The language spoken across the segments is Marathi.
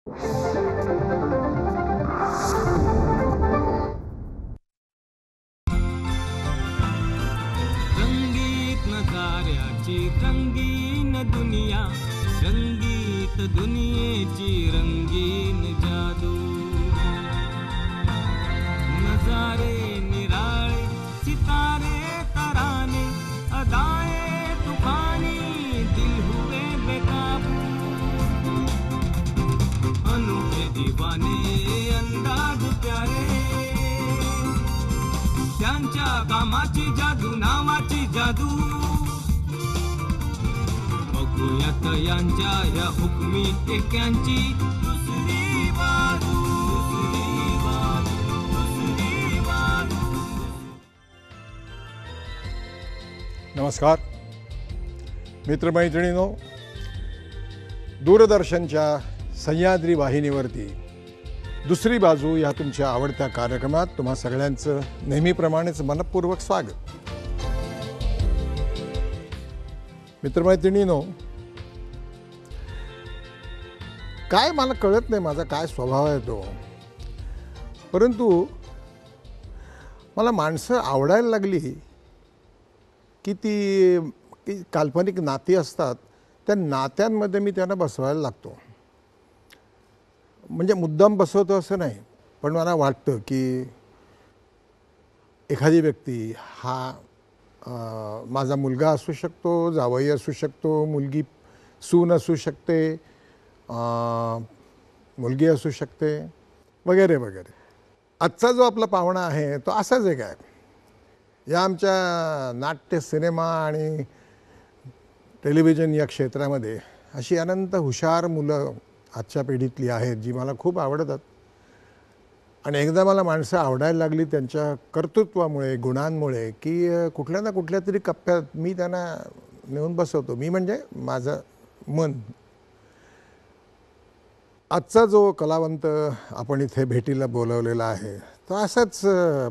रंगीत नजाऱ्याची रंगीन दुनिया, रंगीत दुनियेची रंगीन जादू. नजारे निराळे सितारे तराने, अदाए तूफानी दिल हुए बेकाबू. अनोखे दीवाने अंदाज प्यारे, त्यांच्या कामाची जादू नावाची जादू. बघूयात यांच्या या हुकमी टेक्यांची दुसरी बाजू, दुसरी बाजू, दुसरी बाजू. नमस्कार मित्रमैत्रिणींनो, दूरदर्शनच्या सह्याद्री वाहिनीवरती दुसरी बाजू या तुमच्या आवडत्या कार्यक्रमात तुम्हा सगळ्यांचं नेहमीप्रमाणेच मनपूर्वक स्वागत. मित्रमैत्रिणींनो, काय मला कळत नाही माझा काय स्वभाव आहे तो, परंतु मला माणसं आवडायला लागली की ती काल्पनिक नाती असतात, त्या नात्यांमध्ये मी त्यांना बसवायला लागतो. म्हणजे मुद्दाम बसवतो असं नाही, पण मला वाटतं की एखादी व्यक्ती हा माझा मुलगा असू शकतो, जावई असू शकतो, मुलगी सून असू शकते, मुलगी असू शकते, वगैरे वगैरे. आजचा जो आपला पाहुणा आहे तो असाच एक आहे. या आमच्या नाट्य, सिनेमा आणि टेलिव्हिजन या क्षेत्रामध्ये अशी अनंत हुशार मुलं आजच्या पिढीतली आहेत जी मला खूप आवडतात. आणि एकदा मला माणसं आवडायला लागली त्यांच्या कर्तृत्वामुळे, गुणांमुळे, की कुठल्या ना कुठल्या तरी कप्प्यात मी त्यांना नेऊन बसवतो. मी म्हणजे माझं मन. आजचा जो कलावंत आपण इथे भेटीला बोलवलेला आहे तो असाच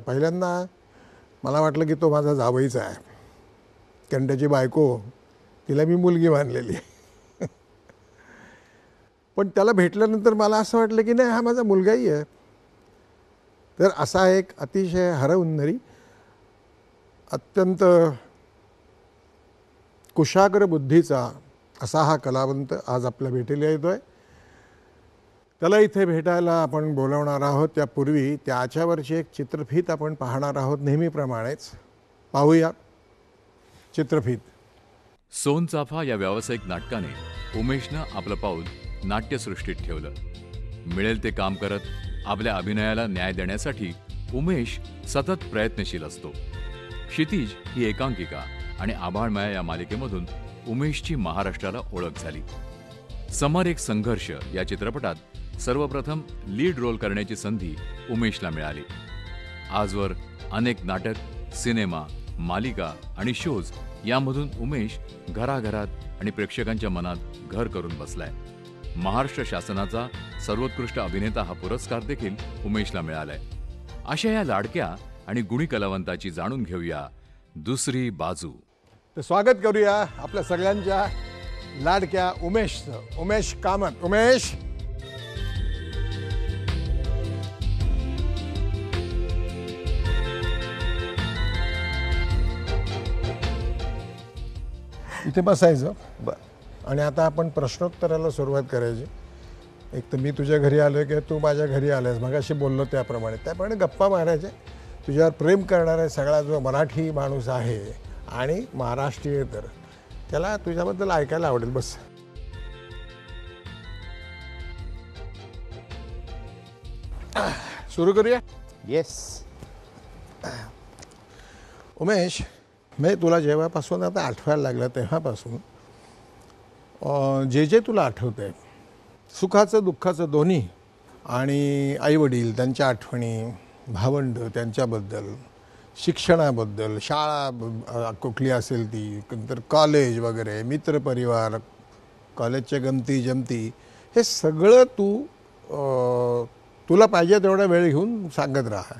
पहिल्यांदा मला वाटलं की तो माझा जावईचा आहे, कारण त्याची बायको तिला मी मुलगी मानलेली. पण त्याला भेटल्यानंतर मला असं वाटलं की नाही, हा माझा मुलगाही आहे. तर असा एक अतिशय हरहुन्नरी, अत्यंत कुशाग्र बुद्धीचा असा हा कलावंत आज आपल्या भेटीला येतो आहे. त्याला इथे भेटायला आपण बोलवणार आहोत. त्यापूर्वी त्याच्यावरची एक चित्रफीत आपण पाहणार आहोत नेहमीप्रमाणेच. पाहूया चित्रफीत. सोनचाफा या व्यावसायिक नाटकाने उमेशनं आपलं पाऊल नाट्यसृष्टीत ठेवलं. मिळेल ते काम करत आपल्या अभिनयाला न्याय देण्यासाठी उमेश सतत प्रयत्नशील असतो. क्षितिज ही एकांकिका आणि आभाळमाया या मालिकेमधून उमेशची महाराष्ट्राला ओळख झाली. समर एक संघर्ष या चित्रपटात सर्वप्रथम लीड रोल करण्याची संधी उमेशला मिळाली. आजवर अनेक नाटक, सिनेमा, मालिका आणि शोज यामधून उमेश घराघरात आणि प्रेक्षकांच्या मनात घर करून बसलाय. महाराष्ट्र शासनाचा सर्वोत्कृष्ट अभिनेता हा पुरस्कार देखील उमेशला मिळालाय. अशा या लाडक्या आणि गुणी कलावंताची जाणून घेऊया दुसरी बाजू. तर स्वागत करूया आपल्या सगळ्यांच्या लाडक्या उमेशचं. उमेश कामत. उमेश, इथे बसायचं. आणि आता आपण प्रश्नोत्तराला सुरुवात करायची. एक तर मी तुझ्या घरी आलो आहे की तू माझ्या घरी आलायस, मगाशी बोललो त्याप्रमाणे गप्पा मारायचे. तुझ्यावर प्रेम करणारा सगळा जो मराठी माणूस आहे आणि महाराष्ट्रीय, तर त्याला तुझ्याबद्दल ऐकायला आवडेल. बस. सुरू करूया. येस. उमेश, मी तुला जेव्हापासून आता आठवायला लागलं तेव्हापासून जे तुला आठवतं आहे, सुखाचं दुःखाचं दोन्ही, आणि आईवडील, त्यांच्या आठवणी, भावंड त्यांच्याबद्दल, शिक्षणाबद्दल, शाळा कुठली असेल ती, नंतर कॉलेज वगैरे, मित्रपरिवार, कॉलेजच्या गमती जमती, हे सगळं तुला पाहिजे तेवढा वेळ घेऊन सांगत राहा.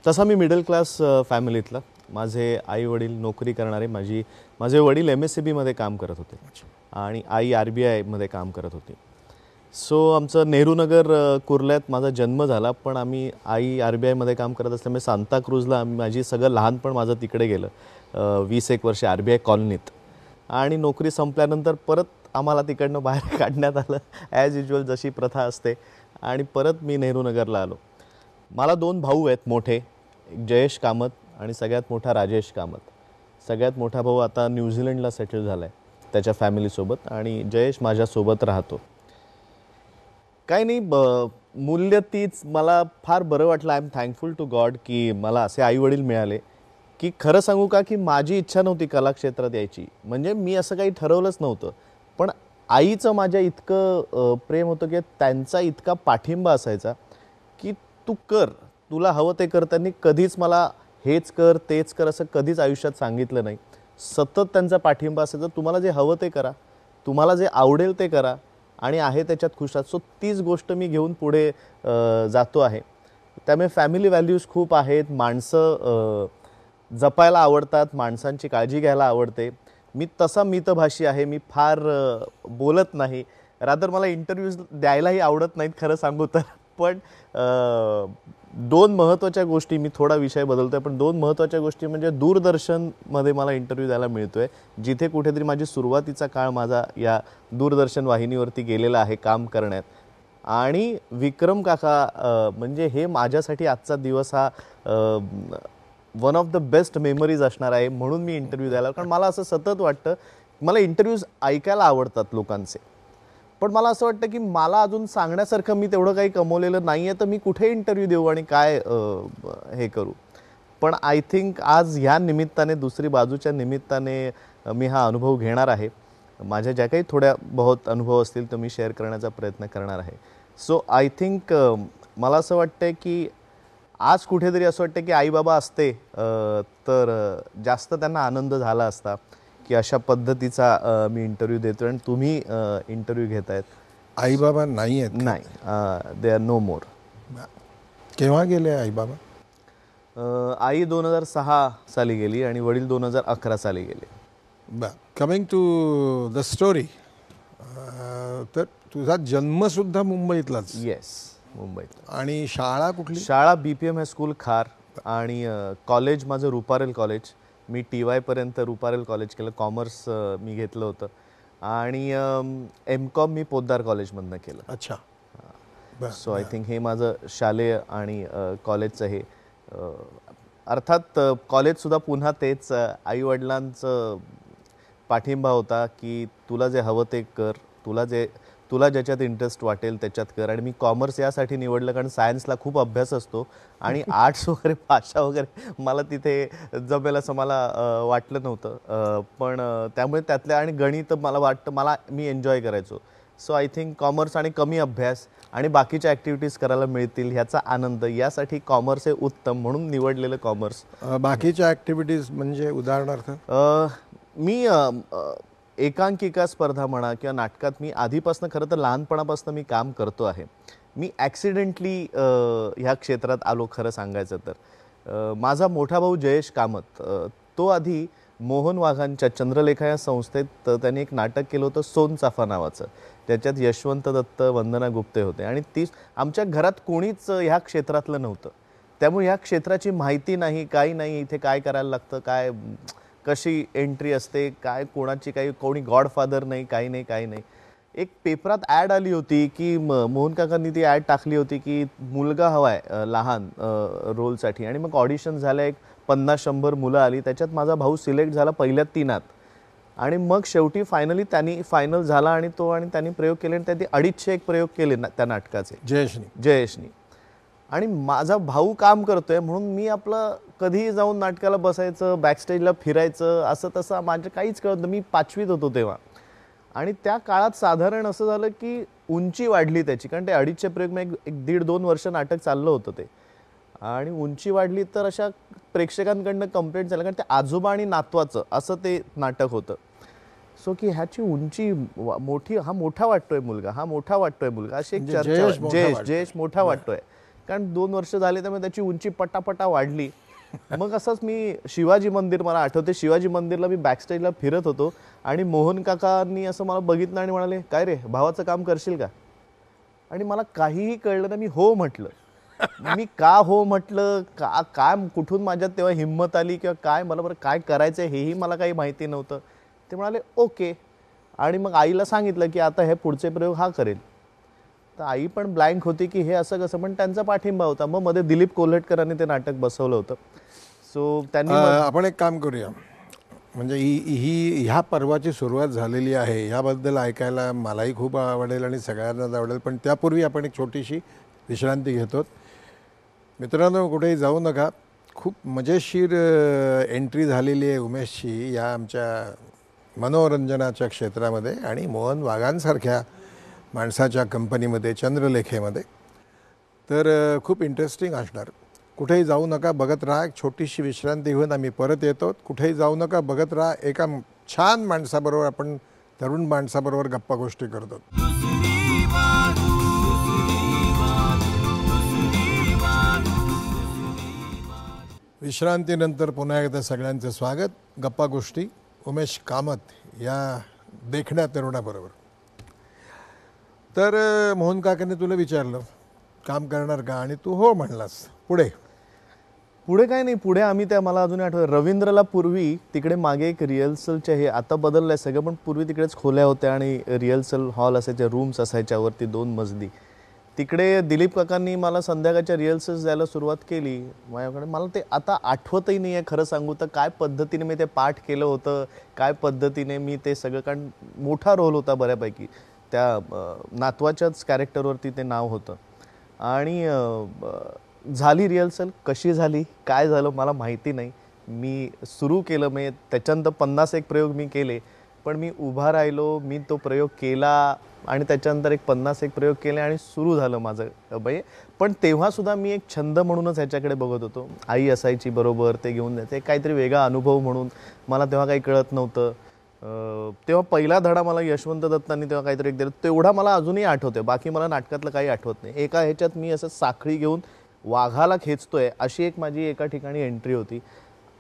तसा मी मिडल क्लास फॅमिलीतला. माझे आई वडील नोकरी करणारे. माझे वडील MSCB मध्ये काम करत होते आणि आई RBI मध्ये काम करत होती. सो आमचं नेहरूनगर कुर्ल्यात माझा जन्म झाला, पण आम्ही आई RBIमध्ये काम करत असल्यामुळे सांताक्रूजला माझी सगळं लहानपण माझं तिकडे गेलं. 20-1 वर्ष RBI कॉलनीत. आणि नोकरी संपल्यानंतर परत आम्हाला तिकडनं बाहेर काढण्यात आलं ॲज युज्युअल, जशी प्रथा असते. आणि परत मी नेहरूनगरला आलो. मला 2 भाऊ आहेत मोठे, एक जयेश कामत आणि सगळ्यात मोठा राजेश कामत. सगळ्यात मोठा भाऊ आता न्यूझीलंडला सेटल झाला आहे त्याच्या फॅमिलीसोबत, आणि जयेश माझ्यासोबत राहतो. काही नाही, मूल्य तीच. मला फार बरं वाटलं. I am thankful to God की मला असे आईवडील मिळाले, की खरं सांगू का की माझी इच्छा नव्हती कला क्षेत्रात यायची. म्हणजे मी असं काही ठरवलंच नव्हतं, पण आईचं माझ्या इतकं प्रेम होतं की त्यांचा इतका पाठिंबा असायचा की तू कर, तुला हवं ते कर. त्यांनी कधीच मला हेच कर तेच कर असं कधीच आयुष्यात सांगितलं नाही. सतत त्यांचा पाठिंबा असायचा, तुम्हाला जे हवं ते करा, तुम्हाला जे आवडेल ते करा आणि आहे त्याच्यात खुश आहात. सो तीच गोष्ट मी घेऊन पुढे जातो आहे. त्यामुळे फॅमिली व्हॅल्यूज खूप आहेत. माणसं जपायला आवडतात, माणसांची काळजी घ्यायला आवडते. मी तसा मितभाषी आहे, मी फार बोलत नाही. रादर मला इंटरव्ह्यूज द्यायलाही आवडत नाहीत खरं सांगू तर. पण 2 महत्त्वाच्या गोष्टी, मी थोडा विषय बदलतोय, पण 2 महत्त्वाच्या गोष्टी म्हणजे दूरदर्शनमध्ये मला इंटरव्ह्यू द्यायला मिळतोय, जिथे कुठेतरी माझी सुरुवातीचा काळ माझा या दूरदर्शन वाहिनीवरती गेलेला आहे काम करण्यात. आणि विक्रम काका म्हणजे हे माझ्यासाठी आजचा दिवस हा one of the best memories असणार आहे. म्हणून मी इंटरव्ह्यू द्यायला, कारण मला असं सतत वाटतं, मला इंटरव्ह्यूज ऐकायला आवडतात लोकांचे, पण मला असं वाटतं की मला अजून सांगण्यासारखं मी तेवढं काही कमवलेलं नाही आहे, तर मी कुठे इंटरव्ह्यू देऊ आणि काय हे करू. पण आय थिंक आज ह्या निमित्ताने, दुसरी बाजूच्या निमित्ताने मी हा अनुभव घेणार आहे. माझ्या ज्या काही थोड्या बहुत अनुभव असतील तर मी शेअर करण्याचा प्रयत्न करणार आहे. सो आय थिंक मला असं वाटतं की आज कुठेतरी असं वाटतं की आई बाबा असते तर जास्त त्यांना आनंद झाला असता की अशा पद्धतीचा मी इंटरव्ह्यू देतो आणि तुम्ही इंटरव्ह्यू घेतायत. आई बाबा नाही आहेत? नाही, दे आर नो मोर. केव्हा गेले आई बाबा? आई 2006 साली गेली आणि वडील 2011 साली गेले. कमिंग टू द स्टोरी, तर तुझा जन्मसुद्धा मुंबईतलाच? येस, मुंबईत. आणि शाळा कुठली? शाळा BPM हायस्कूल खार, आणि कॉलेज माझं रुपारेल कॉलेज. मी TY पर्यंत रुपारेल कॉलेज केलं, कॉमर्स मी घेतलं होतं. आणि MCOM मी पोद्दार कॉलेजमधनं केलं. अच्छा. सो आय थिंक हे माझं शालेय आणि कॉलेजचं हे. अर्थात कॉलेजसुद्धा पुन्हा तेच आईवडिलांचं पाठिंबा होता की तुला जे हवं ते कर, तुला ज्याच्यात इंटरेस्ट वाटेल त्याच्यात कर. आणि मी कॉमर्स यासाठी निवडलं कारण सायन्सला खूप अभ्यास असतो आणि आर्ट्स वगैरे भाषा वगैरे मला तिथे जमेल असं मला वाटलं नव्हतं. पण त्यामुळे त्यातल्या, आणि गणित मला वाटतं मी एन्जॉय करायचो. सो आय थिंक कॉमर्स आणि कमी अभ्यास आणि बाकीच्या ॲक्टिव्हिटीज करायला मिळतील ह्याचा आनंद, यासाठी कॉमर्स हे उत्तम म्हणून निवडलेलं कॉमर्स. बाकीच्या ॲक्टिव्हिटीज म्हणजे उदाहरणार्थ? मी एकांकिका स्पर्धा म्हणा किंवा नाटकात मी आधीपासून, खरं तर लहानपणापासून मी काम करतो आहे. मी ॲक्सिडेंटली ह्या क्षेत्रात आलो खरं सांगायचं तर. माझा मोठा भाऊ जयेश कामत, तो आधी मोहन वाघांच्या चंद्रलेखा या संस्थेत त्यांनी एक नाटक केलं होतं सोनचाफा नावाचं. त्याच्यात यशवंत दत्त, वंदना गुप्ते होते. आणि आमच्या घरात कोणीच ह्या क्षेत्रातलं नव्हतं, त्यामुळे ह्या क्षेत्राची माहिती नाही, काही नाही. इथे काय करायला लागतं, काय कशी एंट्री असते, काय कोणी गॉडफादर नाही, काही नाही. एक पेपरात ॲड आली होती की मोहन काकांनी ती ॲड टाकली होती की मुलगा हवाय लहान रोलसाठी. आणि मग ऑडिशन झालं, एक 50-100 मुलं आली, त्याच्यात माझा भाऊ सिलेक्ट झाला पहिल्या 3 आणि मग शेवटी फायनली त्यांनी फायनल झाला आणि त्यांनी प्रयोग केले आणि त्यांनी 250 प्रयोग केले त्या नाटकाचे, जयेशनी. आणि माझा भाऊ काम करतोय म्हणून मी आपलं कधीही जाऊन नाटकाला बसायचं, बॅकस्टेजला फिरायचं, असं तसं माझं काहीच कळत नाही. मी 5वीत होतो तेव्हा. आणि त्या काळात साधारण असं झालं की उंची वाढली त्याची, कारण ते 250 प्रयोग एक 1.5-2 वर्ष नाटक चाललं होतं ते. आणि उंची वाढली तर अशा प्रेक्षकांकडनं कंप्लेंट झालं, कारण ते आजोबा आणि नातवाचं असं ते नाटक होतं. सो की ह्याची उंची मोठी, हा मोठा वाटतोय मुलगा, अशी एक चर्चा, जयेश मोठा वाटतोय, कारण 2 वर्ष झाले त्यामुळे त्याची उंची पटापटा वाढली. मग असंच मी शिवाजी मंदिर, मला आठवते शिवाजी मंदिरला मी बॅकस्टेजला फिरत होतो आणि मोहन काकांनी असं मला बघितलं आणि म्हणाले, काय रे भावाचं काम करशील का? आणि मला काहीही कळलं ना, मी हो म्हटलं. मी का हो म्हटलं, काय कुठून माझ्यात तेव्हा हिंमत आली किंवा काय, मला बरं काय करायचं हेही मला काही माहिती नव्हतं. ते म्हणाले ओके. आणि मग आईला सांगितलं की आता हे पुढचे प्रयोग हा करेल. तर आई पण ब्लँक होती की हे असं कसं, पण त्यांचा पाठिंबा होता. मग मध्ये दिलीप कोल्हटकरांनी ते नाटक बसवलं होतं. सो त्यांनी आपण एक काम करूया, म्हणजे ह्या पर्वाची सुरुवात झालेली आहे ह्याबद्दल ऐकायला मलाही खूप आवडेल आणि सगळ्यांनाच आवडेल. पण त्यापूर्वी आपण एक छोटीशी विश्रांती घेतो. मित्रांनो, कुठेही जाऊ नका. खूप मजेशीर एंट्री झालेली आहे उमेशची या आमच्या मनोरंजनाच्या क्षेत्रामध्ये आणि मोहन वाघांसारख्या माणसाच्या कंपनीमध्ये, चंद्रलेखेमध्ये. तर खूप इंटरेस्टिंग असणार. कुठेही जाऊ नका, बघत राहा. एक छोटीशी विश्रांती घेऊन आम्ही परत येतो. कुठेही जाऊ नका, बघत राहा. एका छान माणसाबरोबर, आपण तरुण माणसाबरोबर गप्पा गोष्टी करतो. विश्रांतीनंतर पुन्हा एकदा सगळ्यांचं स्वागत. गप्पा गोष्टी उमेश कामत या देखण्या तरुणाबरोबर. तर मोहन काकांनी तुला विचारलं काम करणार का, आणि तू हो म्हणलास. पुढे काय नाही, पुढे आम्ही त्या, मला अजूनही आठवतं, रवींद्रला पूर्वी तिकडे मागे एक रिहर्सलचे हे, आता बदललंय सगळं, पण पूर्वी तिकडेच खोल्या होत्या आणि रिहर्सल हॉल असायच्या, रूम्स असायच्या वरती 2 मजली. तिकडे दिलीप काकांनी मला संध्याकाळच्या रिहर्सल्स द्यायला सुरुवात केली माझ्याकडे. मला ते आता आठवतही नाही आहे खरं सांगू तर, काय पद्धतीने मी ते पाठ केलं होतं, काय पद्धतीने मी ते सगळं, कारण मोठा रोल होता बऱ्यापैकी, त्या नातवाच्याच कॅरेक्टरवरती ते नाव होतं. आणि झाली रिहर्सल, कशी झाली काय झालं मला माहिती नाही. मी सुरू केलं, मी त्याच्यानंतर 51 प्रयोग मी केले, पण मी उभा राहिलो, मी तो प्रयोग केला आणि त्याच्यानंतर एक 51 प्रयोग केले आणि सुरू झालं माझं बाई. पण तेव्हा सुद्धा मी एक छंद म्हणूनच ह्याच्याकडे बघत होतो. आई असायची बरोबर, ते घेऊन जायचे, काहीतरी वेगळा अनुभव म्हणून. मला तेव्हा काही कळत नव्हतं. तेव्हा पहिला धडा मला यशवंत दत्तांनी तेव्हा काहीतरी एक दिलं, तेवढा मला अजूनही आठवते. बाकी मला नाटकातलं काही आठवत नाही. एका ह्याच्यात मी असं साखळी घेऊन वाघाला खेचतोय अशी एक माझी एका ठिकाणी एंट्री होती.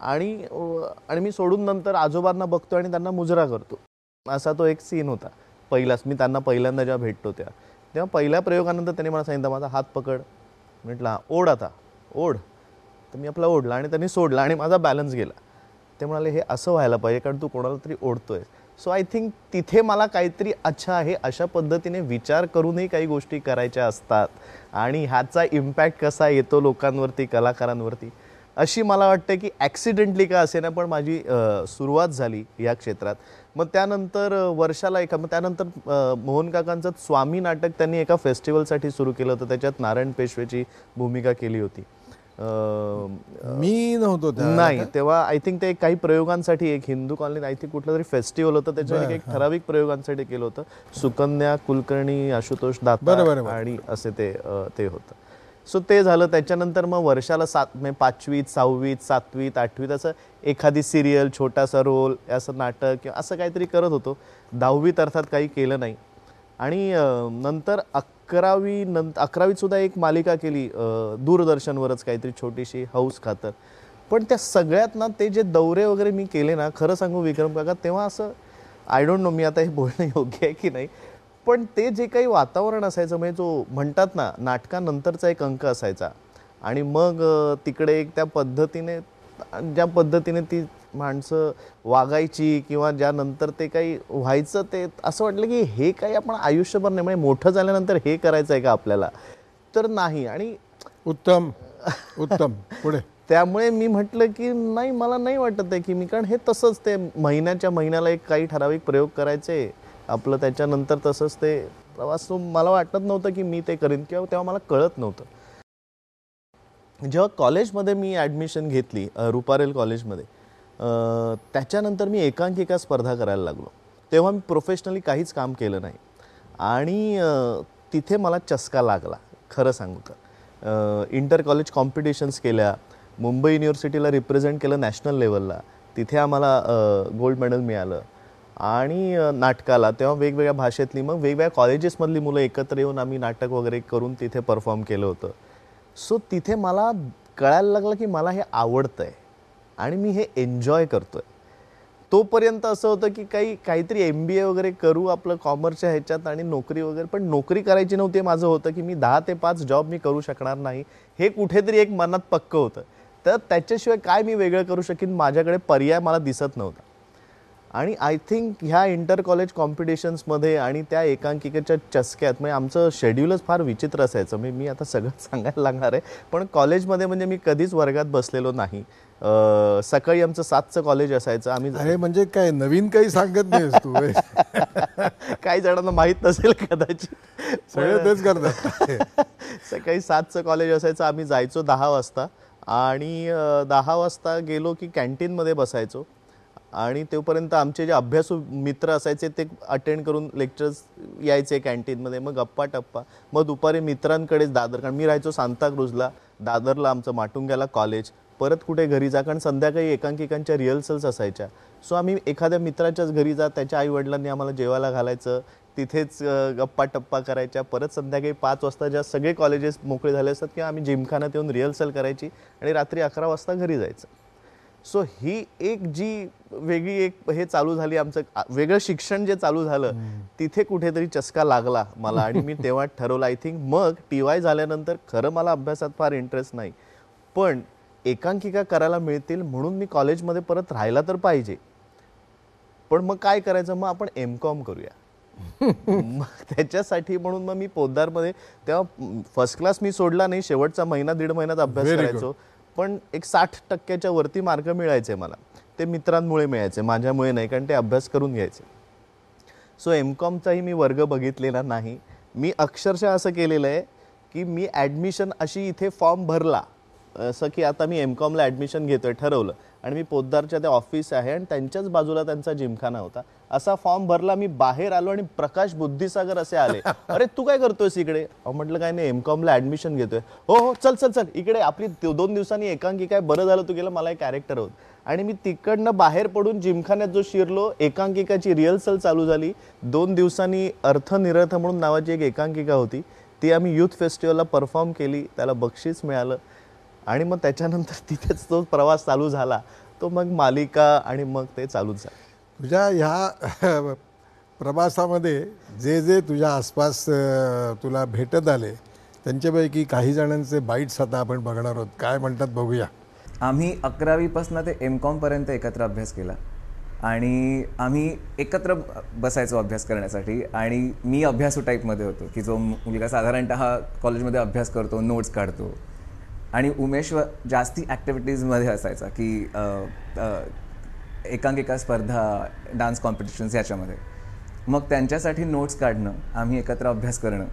आणि मी सोडून नंतर आजोबांना बघतो आणि त्यांना मुजरा करतो, असा तो एक सीन होता पहिलाच. मी त्यांना पहिल्यांदा जेव्हा भेटतो तेव्हा पहिल्या प्रयोगानंतर त्यांनी मला सांगितलं माझा हात पकड. म्हटलं ओढ, आता ओढ. तर मी आपला ओढला आणि त्यांनी सोडला आणि माझा बॅलन्स गेला. ते म्हणाले हे असं व्हायला पाहिजे कारण तू कोणाला तरी ओढतोय. सो आय थिंक तिथे मला काहीतरी अच्छा आहे, अशा पद्धतीने विचार करूनही काही गोष्टी करायच्या असतात आणि ह्याचा इम्पॅक्ट कसा येतो लोकांवरती, कलाकारांवरती, अशी मला वाटतं की ॲक्सिडेंटली का असे ना पण माझी सुरुवात झाली या क्षेत्रात. मग त्यानंतर वर्षाला मग त्यानंतर मोहन काकांचं स्वामी नाटक त्यांनी एका फेस्टिवलसाठी सुरू केलं होतं. त्याच्यात नारायण पेशवेची भूमिका केली होती. मी नव्हतो नाही तेव्हा. आय थिंक ते काही प्रयोगांसाठी, एक हिंदू कॉलनीत आय थिंक कुठलं तरी फेस्टिवल होतं, त्याच्यावर एक ठराविक प्रयोगांसाठी केलं होतं. सुकन्या कुलकर्णी, आशुतोष दाता आणि असे ते होतं. सो ते झालं. त्याच्यानंतर मग वर्षाला 5वीत 6वीत 7वीत 8वीत असं एखादी सिरियल, छोटासा रोल, असं नाटक किंवा असं काहीतरी करत होतो. 10वीत अर्थात काही केलं नाही. आणि नंतर 11वीत सुद्धा एक मालिका केली दूरदर्शनवरच, काहीतरी छोटीशी, हौस खातर. पण त्या सगळ्यात ना ते जे दौरे वगैरे मी केले ना, खरं सांगू विक्रम काका, तेव्हा असं आय डोंट नो मी आता हे बोलणं योग्य आहे की नाही, पण ते जे काही वातावरण असायचं, म्हणजे जो म्हणतात ना नाटकानंतरचा एक अंक असायचा आणि मग तिकडे एक त्या पद्धतीने, ज्या पद्धतीने ती माणसं वागायची किंवा ज्यानंतर ते काही व्हायचं, ते असं वाटलं की हे काही आपण आयुष्यभर नाही, म्हणजे मोठं झाल्यानंतर हे करायचं आहे का आपल्याला, तर नाही. आणि उत्तम पुढे. त्यामुळे मी म्हटलं की नाही, मला नाही वाटत आहे की मी, कारण हे तसंच ते महिन्याच्या महिन्याला एक काही ठराविक प्रयोग करायचे आपलं, त्याच्यानंतर तसंच ते प्रवास. मला वाटत नव्हतं की मी ते करीन किंवा तेव्हा मला कळत नव्हतं. जेव्हा कॉलेजमध्ये मी ॲडमिशन घेतली रुपारेल कॉलेजमध्ये, त्याच्यानंतर मी एकांकिका स्पर्धा करायला लागलो. तेव्हा मी प्रोफेशनली काहीच काम केलं नाही आणि तिथे मला चस्का लागला खरं सांगू तर. इंटर कॉलेज कॉम्पिटिशन्स केल्या, मुंबई युनिव्हर्सिटीला रिप्रेझेंट केलं नॅशनल लेवलला, तिथे आम्हाला गोल्ड मेडल मिळालं. आणि नाटकाला तेव्हा वेगवेगळ्या भाषेतली, मग वेगवेगळ्या कॉलेजेसमधली मुलं एकत्र येऊन आम्ही नाटक वगैरे करून तिथे परफॉर्म केलं होतं. सो तिथे मला कळायला लागलं की मला हे आवडतं आहे आणि मी हे एन्जॉय करतो आहे. तोपर्यंत असं होतं की काहीतरी MBA वगैरे करू आपलं कॉमर्सच्या ह्याच्यात आणि नोकरी वगैरे, पण नोकरी करायची नव्हती. माझं होतं की मी 10 ते 5 जॉब मी करू शकणार नाही, हे कुठेतरी एक मनात पक्क होतं. तर त्याच्याशिवाय काय मी वेगळं करू शकीन, माझ्याकडे पर्याय मला दिसत नव्हता. आणि आय थिंक ह्या इंटर कॉलेज कॉम्पिटिशन्समध्ये आणि त्या एकांकिकेच्या चस्क्यात म्हणजे आमचं शेड्यूलच फार विचित्र असायचं. मी आता सगळं सांगायला लागणार आहे, पण कॉलेजमध्ये म्हणजे मी कधीच वर्गात बसलेलो नाही. सकाळी आमचं 7चं कॉलेज असायचं. आम्ही अरे म्हणजे काय नवीन काही सांगत नाहीस तू. काही जणांना माहीत नसेल कदाचित, सगळे तेच करतात. सकाळी 7चं कॉलेज असायचं. आम्ही जायचो 10 वाजता आणि 10 वाजता गेलो की कॅन्टीनमध्ये बसायचो आणि तोपर्यंत आमचे जे अभ्यासू मित्र असायचे ते अटेंड करून लेक्चर्स यायचे कॅन्टीनमध्ये. मग गप्पा टप्पा, मग दुपारी मित्रांकडेच दादर, कारण मी राहायचो सांताक्रूजला, दादरला आमचं माटुंग्याला कॉलेज, परत कुठे घरी जा, कारण संध्याकाळी एकांकिकांच्या रिहर्सल्स असायच्या. सो आम्ही एखाद्या मित्राच्याच घरी जा, त्याच्या आईवडिलांनी आम्हाला जेवायला घालायचं, तिथेच गप्पा टप्पा करायच्या. परत संध्याकाळी 5 वाजता ज्या सगळे कॉलेजेस मोकळे झाले असतात किंवा आम्ही जिमखान्यात येऊन रिहर्सल करायची आणि रात्री 11 वाजता घरी जायचं. सो ही एक जी वेगळी एक हे चालू झाली, आमचं वेगळं शिक्षण जे चालू झालं, तिथे कुठेतरी चस्का लागला मला. आणि मी तेव्हा ठरवलं, आय थिंक मग TY झाल्यानंतर खरं मला अभ्यासात फार इंटरेस्ट नाही, पण एकांकिका करायला मिळतील म्हणून मी कॉलेजमध्ये परत राहायला तर पाहिजे. पण मग काय करायचं, मग आपण MCOM करूया. मग त्याच्यासाठी म्हणून मग मी पोद्दारमध्ये, तेव्हा फर्स्ट क्लास मी सोडला नाही, शेवटचा महिना 1.5 महिन्यात अभ्यास करायचो, पण एक 60% वरती मार्क मिळायचे मला. ते मित्रांमुळे मिळायचे, माझ्यामुळे नाही, कारण ते अभ्यास करून घ्यायचे. सो MCOMचाही मी वर्ग बघितलेला नाही. मी अक्षरशः असं केलेलं आहे की मी ॲडमिशन अशी इथे फॉर्म भरला, असं की आता मी MCOMला ॲडमिशन घेतोय ठरवलं, आणि मी पोद्दारच्या ते ऑफिस आहे आणि त्यांच्याच बाजूला त्यांचा जिमखाना होता, असा फॉर्म भरला. मी बाहेर आलो आणि प्रकाश बुद्धिसागर असे आले, अरे तू काय करतोयस इकडे? म्हटलं काय नाही, MCOMला ॲडमिशन घेतोय. हो हो, चल चल चल इकडे, आपली 2 दिवसांनी एकांकिका आहे, बरं झालं तू गेलं, मला एक कॅरेक्टर होत. आणि मी तिकडनं बाहेर पडून जिमखान्यात जो शिरलो, एकांकिकाची रिहर्सल चालू झाली. 2 दिवसांनी अर्थ निरर्थ म्हणून नावाची एक एकांकिका होती, ती आम्ही युथ फेस्टिवलला परफॉर्म केली, त्याला बक्षीस मिळालं. आणि मग त्याच्यानंतर तिथेच तो प्रवास चालू झाला, तो मग मालिका आणि मग ते चालूच झालं. तुझ्या ह्या प्रवासामध्ये जे जे तुझ्या आसपास तुला भेटत आले, त्यांच्यापैकी काही जणांचे बाईट्स आता आपण बघणार आहोत. काय म्हणतात बघूया. आम्ही 11वीपासून ते MCOM पर्यंत एकत्र अभ्यास केला आणि आम्ही एकत्र बसायचो अभ्यास करण्यासाठी. आणि मी अभ्यासू टाईपमध्ये होतो की जो मुलगा साधारणतः कॉलेजमध्ये अभ्यास करतो, नोट्स काढतो. आणि उमेश जास्ती ॲक्टिव्हिटीजमध्ये असायचा की एकांकिका स्पर्धा, डान्स कॉम्पिटिशन्स याच्यामध्ये. मग त्यांच्यासाठी नोट्स काढणं, आम्ही एकत्र अभ्यास करणं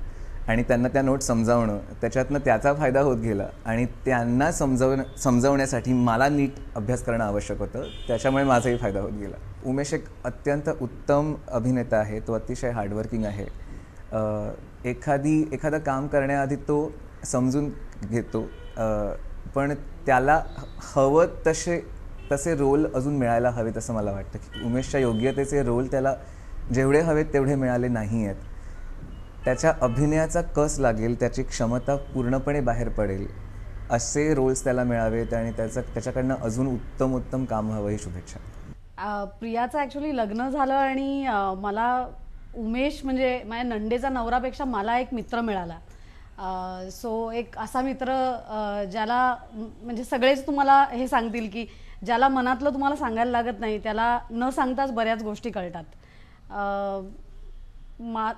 आणि त्यांना त्या नोट्स समजावणं, त्याच्यातनं त्याचा फायदा होत गेला. आणि त्यांना समजावण्यासाठी मला नीट अभ्यास करणं आवश्यक होतं, त्याच्यामुळे माझाही फायदा होत गेला. उमेश एक अत्यंत उत्तम अभिनेता आहे, तो अतिशय हार्डवर्किंग आहे. एखादं काम करण्याआधी तो समजून घेतो, पण त्याला हवं तसे रोल अजून मिळायला हवेत असं मला वाटतं की उमेशच्या योग्यतेचे रोल त्याला जेवढे हवेत तेवढे मिळाले नाही आहेत. त्याच्या अभिनयाचा कस लागेल, त्याची क्षमता पूर्णपणे बाहेर पडेल असे रोल्स त्याला मिळावेत आणि त्याच्याकडनं अजून उत्तम काम हवं, ही शुभेच्छा. प्रियाचं ॲक्च्युली लग्न झालं आणि मला उमेश म्हणजे माझ्या नंडेचा नवरापेक्षा मला एक मित्र मिळाला. सो एक असा मित्र ज्याला म्हणजे सगळेच तुम्हाला हे सांगतील की ज्याला मनातलं तुम्हाला सांगायला लागत नाही, त्याला न सांगताच बऱ्याच गोष्टी कळतात.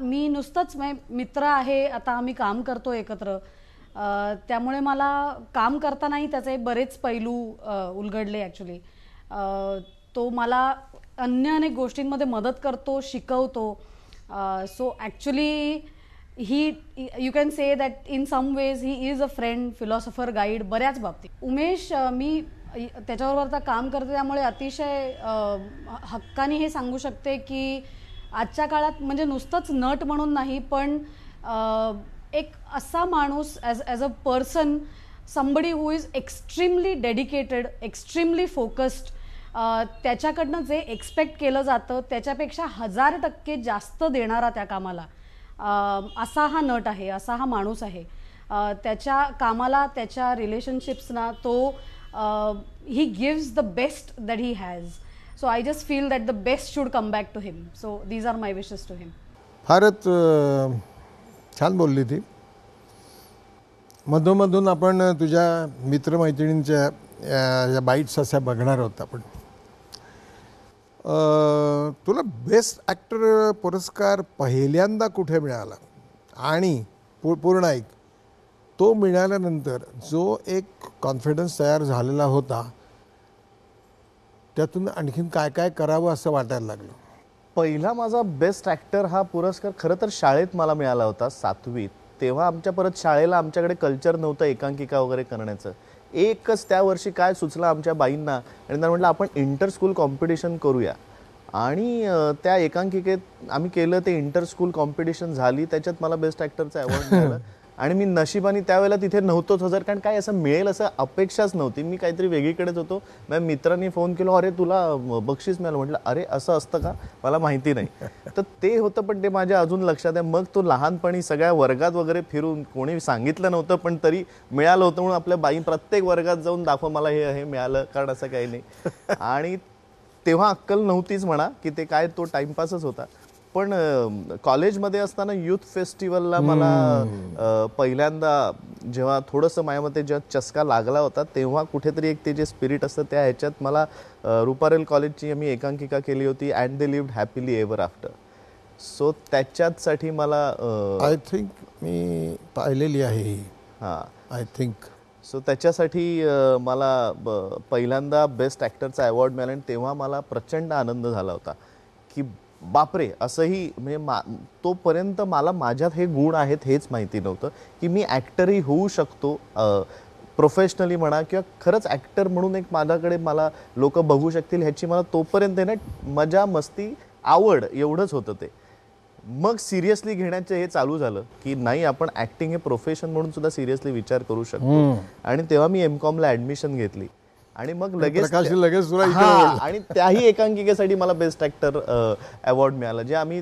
मी नुसतंच मित्र आहे, आता आम्ही काम करतो एकत्र, त्यामुळे मला काम करतानाही त्याचे बरेच पैलू उलगडले. ॲक्च्युली तो मला अनेक गोष्टींमध्ये मदत करतो, शिकवतो. So actually you can say that in some ways he is a friend, philosopher, guide बऱ्याच बाबतीत. उमेश मी त्याच्याबरोबर आता काम करते, त्यामुळे अतिशय हक्काने हे सांगू शकते की आजच्या काळात म्हणजे नुसतंच नट म्हणून नाही, पण एक असा माणूस as a person, somebody who is extremely dedicated, extremely focused, त्याच्याकडनं जे एक्सपेक्ट केलं जातं त्याच्यापेक्षा 1000% जास्त देणारा त्या कामाला, असा हा नट आहे, असा हा माणूस आहे. त्याच्या कामाला, त्याच्या रिलेशनशिप्सना तो he gives the best that he has. So I just feel that the best should come back to him. So these are my wishes to him. फारच छान बोलली ती. मधोमधून आपण तुझ्या मित्रमैत्रिणींच्या या बाईट्स अशा बघणार आहोत आपण. तुला बेस्ट ॲक्टर पुरस्कार पहिल्यांदा कुठे मिळाला आणि पूर्ण ऐक, तो मिळाल्यानंतर जो एक कॉन्फिडन्स तयार झालेला होता त्यातून आणखीन काय काय करावं असं वाटायला लागलं? पहिला माझा बेस्ट ॲक्टर हा पुरस्कार खरं तर शाळेत मला मिळाला होता 7वीत. तेव्हा परत शाळेला आमच्याकडे कल्चर नव्हतं एकांकिका वगैरे करण्याचं. एकच त्या वर्षी काय सुचलं आमच्या बाईंना आणि त्यांना म्हटलं आपण इंटर स्कूल कॉम्पिटिशन करूया. आणि त्या एकांकिकेत आम्ही केलं, ते इंटर स्कूल कॉम्पिटिशन झाली, त्याच्यात मला बेस्ट ॲक्टरचं अवॉर्ड मिळालं. आणि मी नशिबाने त्यावेळेला तिथे नव्हतोच हजर, कारण काय असं मिळेल असं अपेक्षाच नव्हती. मी काहीतरी वेगळीकडेच होतो. माझ्या मित्रांनी फोन केला, अरे तुला बक्षीस मिळालं. म्हटलं अरे असं असतं का, मला माहिती नाही. तर ते होतं, पण ते माझ्या अजून लक्षात आहे. मग तो लहानपणी सगळ्या वर्गात वगैरे फिरून, कोणी सांगितलं नव्हतं पण तरी मिळालं होतं म्हणून आपल्या बाई प्रत्येक वर्गात जाऊन दाखव मला हे मिळालं, कारण असं काही नाही. आणि तेव्हा अक्कल नव्हतीच म्हणा की ते काय, तो टाइमपासच होता. पण कॉलेजमध्ये असताना युथ फेस्टिवलला मला पहिल्यांदा जेव्हा थोडंसं माझ्यामध्ये जेव्हा चस्का लागला होता, तेव्हा कुठेतरी एक ते जे स्पिरिट असतं त्या ह्याच्यात मला रुपारेल कॉलेजची मी एकांकिका केली होती, and they lived happily ever after. So त्याच्यासाठी मला आय थिंक मी पाहिलेली आहे ही. हां, आय थिंक. सो त्याच्यासाठी मला पहिल्यांदा बेस्ट ॲक्टरचा अवॉर्ड मिळाला आणि तेव्हा मला प्रचंड आनंद झाला होता की बापरे, असंही म्हणजे तोपर्यंत मला माझ्यात हे गुण आहेत हेच माहिती नव्हतं की मी ॲक्टरही होऊ शकतो, प्रोफेशनली म्हणा किंवा खरंच ॲक्टर म्हणून एक माझ्याकडे मला लोक बघू शकतील ह्याची मला तोपर्यंत ना मजा मस्ती आवड एवढंच होतं ते. मग सिरियसली घेण्याचं हे चालू झालं की नाही, आपण ॲक्टिंग हे प्रोफेशन म्हणून सुद्धा सिरियसली विचार करू शकतो. आणि तेव्हा मी एमकॉमला ॲडमिशन घेतली आणि मग लगेच आणि त्याही एकांकिकेसाठी मला बेस्ट ॲक्टर अवॉर्ड मिळाला. जे आम्ही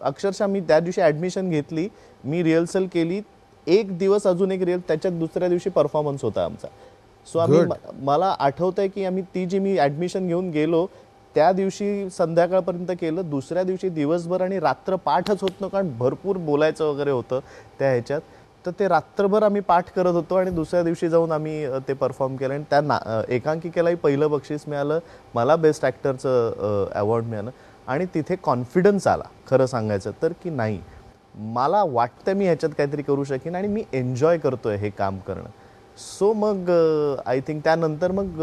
अक्षरशः मी त्या दिवशी ॲडमिशन घेतली, मी रिहर्सल केली, एक दिवस अजून एक त्याच्यात दुसऱ्या दिवशी परफॉर्मन्स होता आमचा. सो आम्ही मला आठवत आहे की आम्ही ती जी मी ॲडमिशन घेऊन गेलो त्या दिवशी संध्याकाळपर्यंत केलं, दुसऱ्या दिवशी दिवसभर आणि रात्र पाठच होत नव्हतं कारण भरपूर बोलायचं वगैरे होतं त्या ह्याच्यात. तर ते रात्रभर आम्ही पाठ करत होतो आणि दुसऱ्या दिवशी जाऊन आम्ही ते परफॉर्म केलं आणि त्या एकांकिकेलाही पहिलं बक्षीस मिळालं, मला बेस्ट ॲक्टरचं अवॉर्ड मिळालं. आणि तिथे कॉन्फिडन्स आला खरं सांगायचं तर की नाही, मला वाटतं मी ह्याच्यात काहीतरी करू शकेन आणि मी एन्जॉय करतोय हे काम करणं. सो मग आय थिंक त्यानंतर मग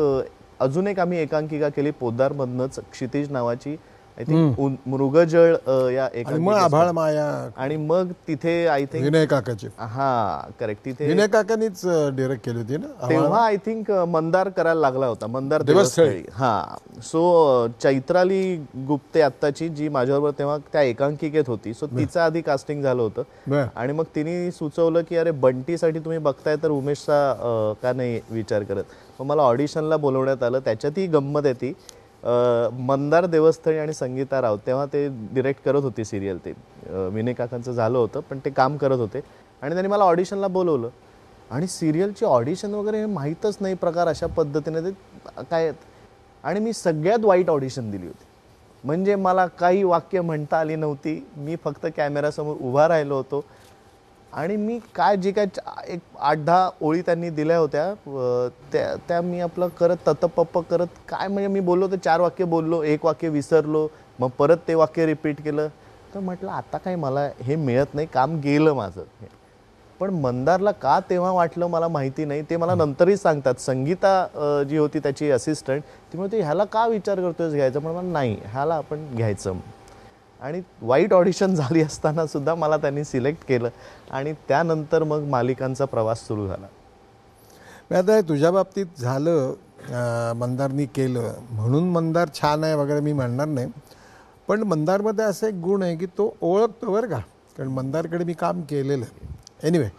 अजून एक आम्ही एकांकिका केली पोद्दारमधनंच, क्षितिज नावाची, आय थिंक मृगजळ या आभाळ माया. आणि मग तिथे आय थिंक विनय काकाची, हा करेक्ट, तिथे विनय काकांनीच डिरेक्ट केली होती ना तेव्हा. आय थिंक मंदार करायला लागला होता, मंदार देवस्थळी. हा, सो चैत्राली गुप्ते आत्ताची जी माझ्याबरोबर तेव्हा त्या एकांकिकेत होती, सो तिचं आधी कास्टिंग झालं होतं. आणि मग तिने सुचवलं की अरे बंटीसाठी तुम्ही बघताय तर उमेशचा का नाही विचार करत. मग मला ऑडिशनला बोलवण्यात आलं. त्याच्यातही गंमत आहे ती, मंदार देवस्थळी आणि संगीता राव तेव्हा ते डिरेक्ट करत होते सिरियल. ते विनय काकांचं झालं होतं पण ते काम करत होते आणि त्यांनी मला ऑडिशनला बोलवलं. आणि सिरियलची ऑडिशन वगैरे माहीतच नाही प्रकार अशा पद्धतीने ते काय. आणि मी सगळ्यात वाईट ऑडिशन दिली होती, म्हणजे मला काही वाक्य म्हणता आली नव्हती. मी फक्त कॅमेरासमोर उभा राहिलो होतो आणि मी काय जे काय एक 8-10 ओळी त्यांनी दिल्या होत्या त्या मी आपलं करत ततपप्प करत काय, म्हणजे मी बोललो तर 4 वाक्य बोललो, 1 वाक्य विसरलो, मग परत ते वाक्य रिपीट केलं. तर म्हटलं आता काय मला हे मिळत नाही, काम गेलं माझं. पण मंदारला का तेव्हा वाटलं मला माहिती नाही, ते मला नंतरही सांगतात. संगीता जी होती त्याची असिस्टंट, ती म्हणते ह्याला का विचार करतोय घ्यायचं, पण मला नाही, ह्याला आपण घ्यायचं. आणि वाईट ऑडिशन झाली असताना सुद्धा मला त्यांनी सिलेक्ट केलं आणि त्यानंतर मग मालिकांचा प्रवास सुरू झाला. आता तुझ्या बाबतीत झालं, मंदारनी केलं म्हणून मंदार छान आहे वगैरे मी म्हणणार नाही, पण मंदारमध्ये असा एक गुण आहे की तो ओळखतो बरं का, कारण मंदारकडे मी काम केलेलं. एनिवे,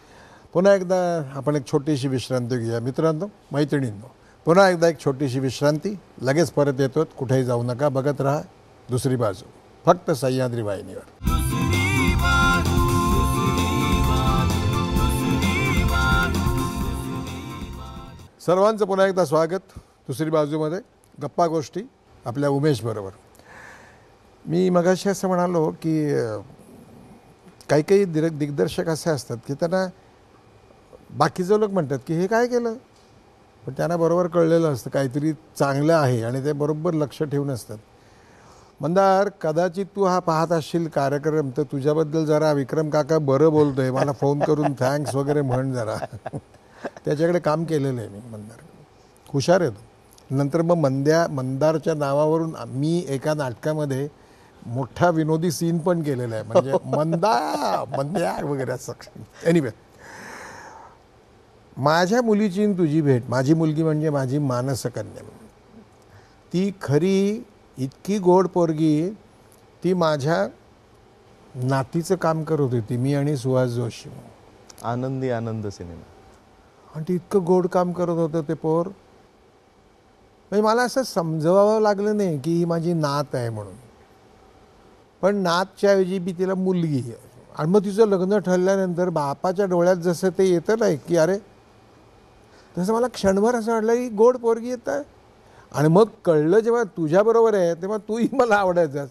पुन्हा एकदा आपण एक छोटीशी विश्रांती घेऊया मित्रांनो, मैत्रिणींनो. पुन्हा एकदा एक छोटीशी विश्रांती, लगेच परत येतो. कुठेही जाऊ नका, बघत राहा दुसरी बाजू, फक्त सह्याद्री वाहिनीवर. सर्वांचं पुन्हा एकदा स्वागत दुसरी बाजूमध्ये. गप्पा गोष्टी आपल्या उमेशबरोबर. मी मगाशी असं म्हणालो की काही काही दिग्दर्शक असे असतात की त्यांना बाकीचे लोक म्हणतात की हे काय केलं, पण त्यांना बरोबर कळलेलं असतं काहीतरी चांगलं आहे आणि ते बरोबर लक्ष ठेवून असतात. मंदार, कदाचित तू हा पाहत असशील कार्यक्रम, तर तुझ्याबद्दल जरा विक्रम काका बरं बोलतोय, मला फोन करून थँक्स वगैरे म्हण जरा. त्याच्याकडे काम केलेलं आहे मी. मंदार हुशार आहे तो. नंतर मग मंदारच्या नावावरून मी एका नाटकामध्ये मोठा विनोदी सीन पण केलेला आहे, म्हणजे मंद्या वगैरे असं. एनिवे, माझ्या मुलीची तुझी भेट, माझी मुलगी म्हणजे माझी मानसकन्या, ती खरी इतकी गोड पोरगी, ती माझ्या नातीचं काम करत होती, मी आणि सुहास जोशी. आनंदी आनंद सिनेमा. आणि ते इतकं गोड काम करत होतं ते पोर, म्हणजे मला असं समजवावं लागलं नाही की ही माझी नात आहे म्हणून, पण नातच्या ऐवजी मी तिला मुलगी आहे. आणि मग तिचं लग्न ठरल्यानंतर बापाच्या डोळ्यात जसं ते येतं नाही की अरे, तसं मला क्षणभर असं वाटलं की गोड पोरगी येत आहे. आणि मग कळलं जेव्हा तुझ्याबरोबर आहे तेव्हा तूही मला आवडायचास.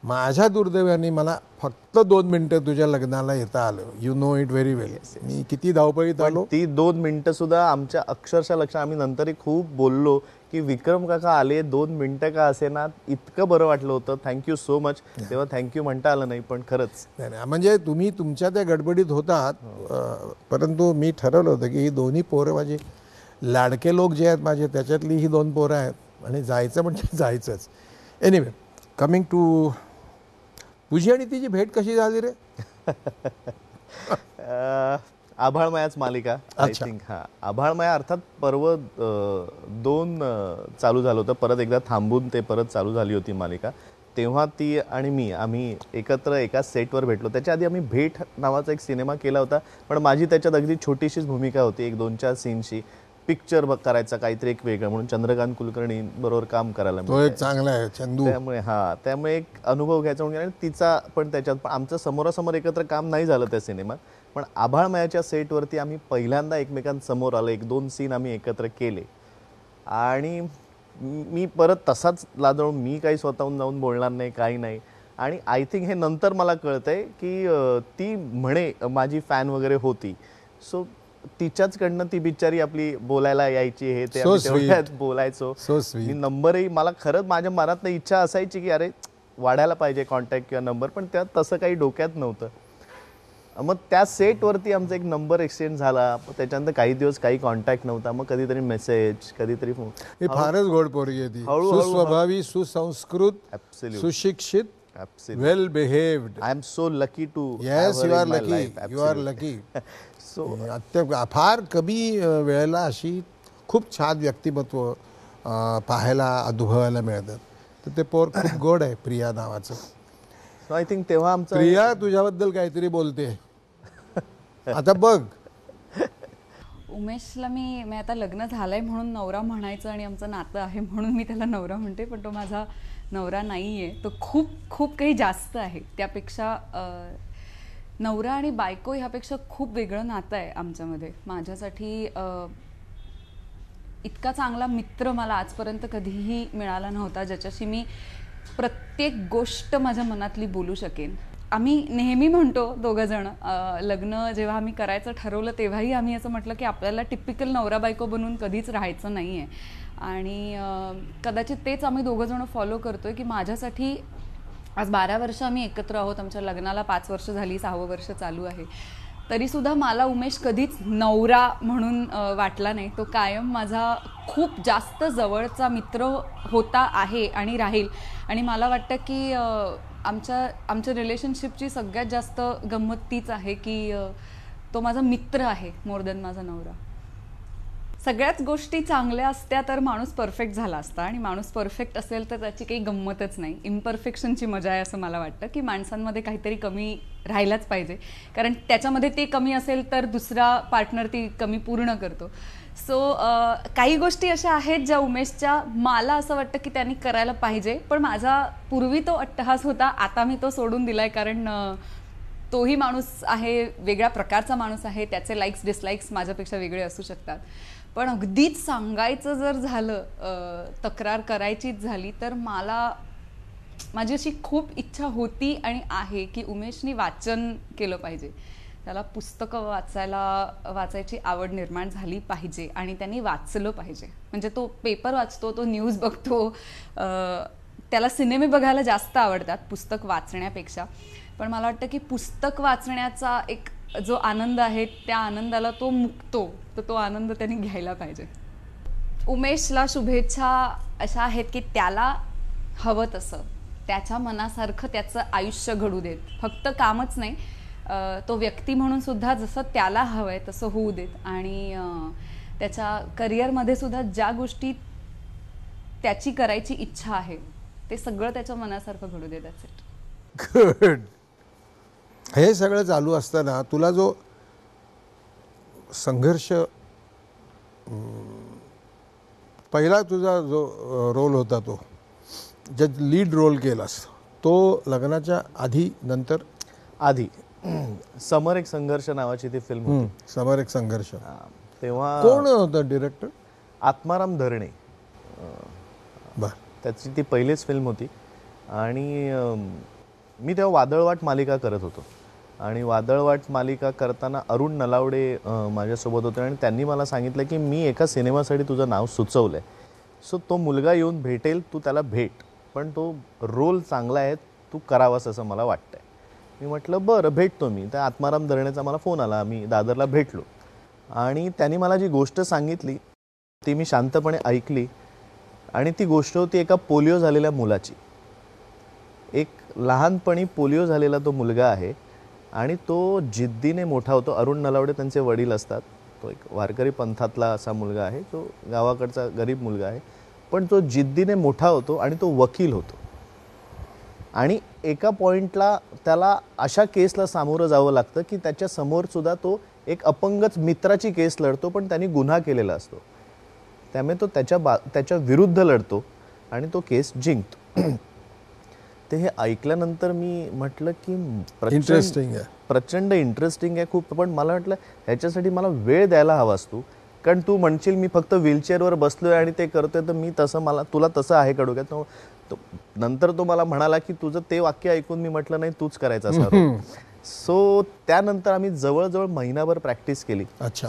माझ्या दुर्दैवाने मला फक्त 2 मिनटं तुझ्या लग्नाला येता आलं. यू नो इट व्हेरी वेल. मी किती धावपळीत आलो. ती 2 मिनिटं सुद्धा आमच्या अक्षरशः लक्षात. आम्ही नंतरही खूप बोललो की विक्रम काका आले, 2 मिनिटं का असेना, इतकं बरं वाटलं होतं. Thank you so much. तेव्हा थँक्यू म्हणता आलं नाही, पण खरंच नाही, म्हणजे तुम्ही तुमच्या त्या गडबडीत होतात, परंतु मी ठरवलं होतं की ही दोन्ही पोरं माझी लाडके लोक जे आहेत माझे, त्याच्यातली ही 2 पोरं आहेत आणि जायचं म्हणजे जायचंच. एनिवे, कमिंग टू तुझी आणि तिची भेट कशी झाली रे? आभाळमायाच मालिका, आय थिंक. हां, आभाळमाया अर्थात पर्व 2 चालू झालं होतं, परत एकदा थांबून ते परत चालू झाली होती मालिका. तेव्हा ती आणि आम्ही एकत्र एका सेटवर भेटलो. त्याच्या आधी आम्ही भेट नावाचा एक सिनेमा केला होता, पण माझी त्याच्यात अगदी छोटीशीच भूमिका होती, एक 2-4 सीनची. पिक्चर करायचा काहीतरी एक वेगळं म्हणून चंद्रकांत कुलकर्णी बरोबर काम करायला तो एक चांगला आहे चंदू. त्यामुळे एक अनुभव घ्यायचा म्हणून. आणि तिचा पण त्याच्यात, पण आमचं समोरासमोर एकत्र काम नाही झालं त्या सिनेमात. पण आभाळमायाच्या सेटवरती आम्ही पहिल्यांदा एकमेकांसमोर आलो, 1-2 सीन आम्ही एकत्र केले. आणि मी परत तसाच लाजवून, मी काही स्वतःहून जाऊन बोलणार नाही, काही नाही. आणि आय थिंक हे नंतर मला कळतंय की ती म्हणे माझी फॅन वगैरे होती, सो तिच्याचकडनं ती बिचारी आपली बोलायला यायची, हे ते तेवढ्यात बोलायचो. मी नंबरही, मला खरंच माझ्या मनात इच्छा असायची की अरे वाढायला पाहिजे कॉन्टॅक्ट किंवा नंबर, पण त्यात तसं काही डोक्यात नव्हतं. मग त्या सेटवरती आमचा एक नंबर एक्सचेंज झाला. त्याच्यानंतर काही दिवस काही कॉन्टॅक्ट नव्हता, मग कधीतरी मेसेज, कधीतरी फोन. ही फारच गोड पोरगी आहे ती, सुस्वभावी, सुसंस्कृत, सुशिक्षित, well behaved. I am so lucky too. Yes, you are lucky, you are lucky. So फार कमी वेळेला अशी खूप छान व्यक्तिमत्व पाहायला, अनुभवायला मिळतात. तर ते पोर खूप गोड आहे, प्रिया नावाचं. सो आय थिंक तेव्हा आमचं. प्रिया तुझ्याबद्दल काहीतरी बोलते आता बघ. उमेशला मी आता लग्न झालंय म्हणून नवरा म्हणायचं आणि आमचं नातं आहे म्हणून मी त्याला नवरा म्हणते, पण तो माझा नवरा नाही आहे. तो खूप खूप काही जास्त आहे. त्यापेक्षा नवरा आणि बायको ह्यापेक्षा खूप वेगळं नातं आहे आमच्यामध्ये. माझ्यासाठी इतका चांगला मित्र मला आजपर्यंत कधीही मिळाला नव्हता, ज्याच्याशी मी प्रत्येक गोष्ट माझ्या मनातली बोलू शकेन. आम्ही नेहमी म्हणतो दोघंजण, लग्न जेव्हा आम्ही करायचं ठरवलं तेव्हाही आम्ही असं म्हटलं की आपल्याला टिपिकल नवरा बायको बनून कधीच राहायचं नाही आहे. आणि कदाचित तेच आम्ही दोघंजण फॉलो करतोय की माझ्यासाठी आज 12 वर्ष आम्ही एकत्र आहोत. आमच्या लग्नाला 5 वर्ष झाली, 6वं वर्ष चालू आहे. तरीसुद्धा मला उमेश कधीच नवरा म्हणून वाटला नाही. तो कायम माझा खूप जास्त जवळचा मित्र होता, आहे आणि राहील. आणि मला वाटतं की आमच्या रिलेशनशिपची सगळ्यात जास्त गंमत तीच आहे की तो माझा मित्र आहे मोर दॅन माझा नवरा. सगळ्याच गोष्टी चांगल्या असत्या तर माणूस परफेक्ट झाला असता, आणि माणूस परफेक्ट असेल तर त्याची काही गंमतच नाही. इम्परफेक्शनची मजा आहे असं मला वाटतं की माणसांमध्ये काहीतरी कमी राहिलाच पाहिजे, कारण त्याच्यामध्ये ते कमी असेल तर दुसरा पार्टनर ती कमी पूर्ण करतो. सो काही गोष्टी अशा आहेत ज्या उमेशच्या मला असं वाटतं की त्यांनी करायला पाहिजे, पण माझा पूर्वी तो अट्टहास होता, आता मी तो सोडून दिलाय, कारण तोही माणूस आहे, वेगळ्या प्रकारचा माणूस आहे, त्याचे लाईक्स डिसलाईक्स माझ्यापेक्षा वेगळे असू शकतात. पण अगदीच सांगायचं जर झालं, तक्रार करायचीच झाली, तर माझी अशी खूप इच्छा होती आणि आहे की उमेशनी वाचन केलं पाहिजे. त्याला पुस्तकं वाचायची आवड निर्माण झाली पाहिजे आणि त्यांनी वाचलं पाहिजे. म्हणजे तो पेपर वाचतो, तो न्यूज बघतो, त्याला सिनेमे बघायला जास्त आवडतात पुस्तक वाचण्यापेक्षा. पण मला वाटतं की पुस्तक वाचण्याचा एक जो आनंद आहे, त्या आनंदाला तो मुकतो, तर तो आनंद त्यांनी घ्यायला पाहिजे. उमेशला शुभेच्छा अशा आहेत की त्याला हवं तसं, त्याच्या मनासारखं त्याचं आयुष्य घडू देत. फक्त कामच नाही, तो व्यक्ती म्हणून सुद्धा जसं त्याला हवंय तसं होऊ देत. आणि त्याच्या करिअरमध्ये सुद्धा ज्या गोष्टी त्याची करायची इच्छा आहे ते सगळं त्याच्या मनासारखं घडू देत. That's it. गुड. हे सगळं चालू असताना तुला जो संघर्ष, पहिला तुझा जो रोल होता, तो जे लीड रोल केलास, तो लग्नाच्या आधी नंतर? आधी समर एक संघर्ष नावाची ती फिल्म होती. समर एक संघर्ष. तेव्हा कोण होतं डिरेक्टर? आत्माराम धरणे. बर. त्याची ती पहिलीच फिल्म होती. आणि मी तेव्हा वादळवाट मालिका करत होतो. आणि वादळवाट मालिका करताना अरुण नलावडे माझ्यासोबत होते आणि त्यांनी मला सांगितलं की मी एका सिनेमासाठी तुझं नाव सुचवलं आहे, सो तो मुलगा येऊन भेटेल, तू त्याला भेट, पण तो रोल चांगला आहे, तू करावास असं मला वाटतंय. मी म्हटलं बरं, भेटतो मी. त्या आत्माराम धरणेचा मला फोन आला, मी दादरला भेटलो आणि त्यांनी मला जी गोष्ट सांगितली ती मी शांतपणे ऐकली. आणि ती गोष्ट होती एका पोलिओ झालेल्या मुलाची. एक लहानपणी पोलिओ झालेला तो मुलगा आहे आणि तो जिद्दीने मोठा होतो. अरुण नलावडे त्यांचे वडील असतात. तो एक वारकरी पंथातला असा मुलगा आहे, तो गावाकडचा गरीब मुलगा आहे, पण तो जिद्दीने मोठा होतो आणि तो वकील होतो. आणि एका पॉईंटला त्याला अशा केसला सामोरं जावं लागतं की त्याच्या समोर सुद्धा तो एक अपंगच मित्राची केस लढतो, पण त्यांनी गुन्हा केलेला असतो, त्यामुळे तो त्याच्या विरुद्ध लढतो आणि तो केस जिंकतो. ते हे ऐकल्यानंतर मी म्हटलं की इंटरेस्टिंग आहे, प्रचंड इंटरेस्टिंग आहे खूप. पण मला वाटलं ह्याच्यासाठी मला वेळ द्यायला हवा असतो, कारण तू म्हणशील मी फक्त व्हीलचेअरवर बसलोय आणि ते करतोय, तर मी तसं, तुला तसं आहे का डोक्यात? नंतर तो मला म्हणाला की तुझं ते वाक्य ऐकून मी म्हटलं नाही, तूच करायचं असं. सो त्यानंतर आम्ही जवळजवळ महिनाभर प्रॅक्टिस केली. अच्छा.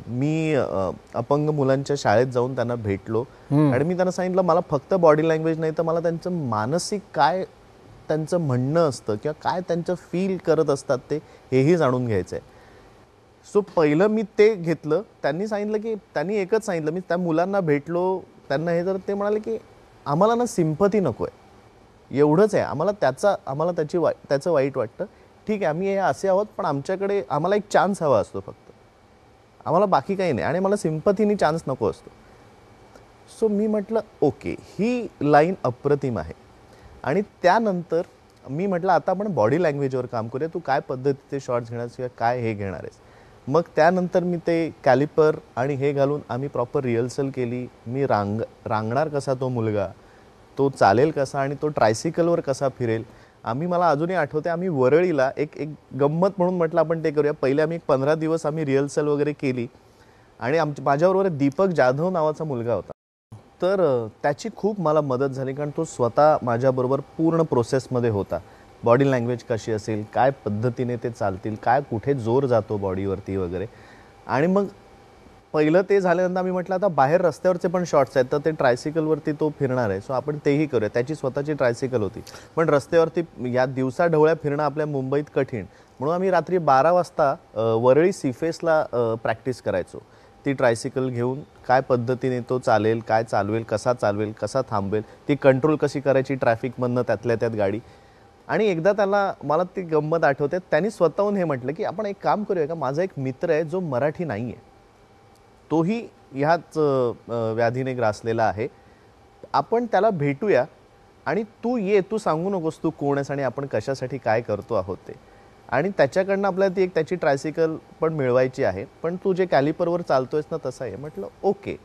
मी अपंग मुलांच्या शाळेत जाऊन त्यांना भेटलो आणि मी त्यांना सांगितलं मला फक्त बॉडी लँग्वेज नाही तर मला त्यांचं मानसिक काय त्यांचं म्हणणं असतं किंवा काय त्यांचं फील करत असतात ते हेही जाणून घ्यायचं आहे. सो पहिलं मी ते घेतलं. त्यांनी एकच सांगितलं, मी त्या मुलांना भेटलो त्यांना हे, तर ते म्हणाले की आम्हाला ना सिम्पथी नको आहे, एवढंच आहे आम्हाला, त्याचं वाईट वाटतं, ठीक आहे आम्ही हे असे आहोत, पण आम्हाला एक चान्स हवा असतो फक्त, आम्हाला बाकी काही नाही, आणि मला सिम्पथीनी चान्स नको असतो. सो मी म्हटलं ओके, ही लाईन अप्रतिम आहे. आणि त्यानंतर मी म्हटलं आता आपण बॉडी लँग्वेजवर काम करूया, तू काय पद्धतीचे शॉर्ट्स घेणार किंवा काय हे घेणार आहेस. मग त्यानंतर मी ते कॅलिपर आणि हे घालून आम्ही प्रॉपर रिहर्सल केली. मी रांगणार कसा तो मुलगा, तो चालेल कसा आणि तो ट्रायसिकलवर कसा फिरेल. मला अजूनही आठवते, आम्ही वरळीला एक गंमत म्हणून म्हटलं आपण ते करूया. पहिले आम्ही 15 दिवस आम्ही रिहर्सल वगैरे केली आणि माझ्याबरोबर दीपक जाधव नावाचा मुलगा होता. तर त्याची खूप मला मदत झाली, कारण तो स्वतः माझ्याबरोबर पूर्ण प्रोसेसमध्ये होता. बॉडी लँग्वेज कशी असेल, काय पद्धतीने ते चालतील, काय कुठे जोर जातो बॉडीवरती वगैरे. आणि मग पहिलं ते झाल्यानंतर आम्ही म्हटलं आता बाहेर रस्त्यावरचे पण शॉट्स आहेत, तर ते ट्रायसिकलवरती तो फिरणार आहे, सो आपण तेही करूया. त्याची स्वतःची ट्रायसिकल होती, पण रस्त्यावरती या दिवसा ढवळ्या फिरणं आपल्या मुंबईत कठीण, म्हणून आम्ही रात्री 12 वाजता वरळी सीफेसला प्रॅक्टिस करायचो. ती ट्रायसिकल घेऊन काय पद्धतीने तो चालेल, काय चालवेल, कसा थांबवेल, ती कंट्रोल कशी करायची ट्रॅफिकमधनं त्यातल्या त्यात गाडी. आणि एकदा मला ती गंमत आठवते, त्यांनी स्वतःहून हे म्हटलं की आपण एक काम करूया का, माझा एक मित्र आहे जो मराठी नाही आहे, तोही ह्याच व्याधीने ग्रासलेला आहे, आपण त्याला भेटूया आणि तू सांगू नकोस तू कोण आहेस आणि आपण कशासाठी काय करतो आहोत ते, आणि त्याच्याकडनं आपल्याला ती त्याची ट्रायसिकल पण मिळवायची आहे, पण तू जे कॅलिपरवर चालतोयस ना तसं आहे. म्हटलं ओके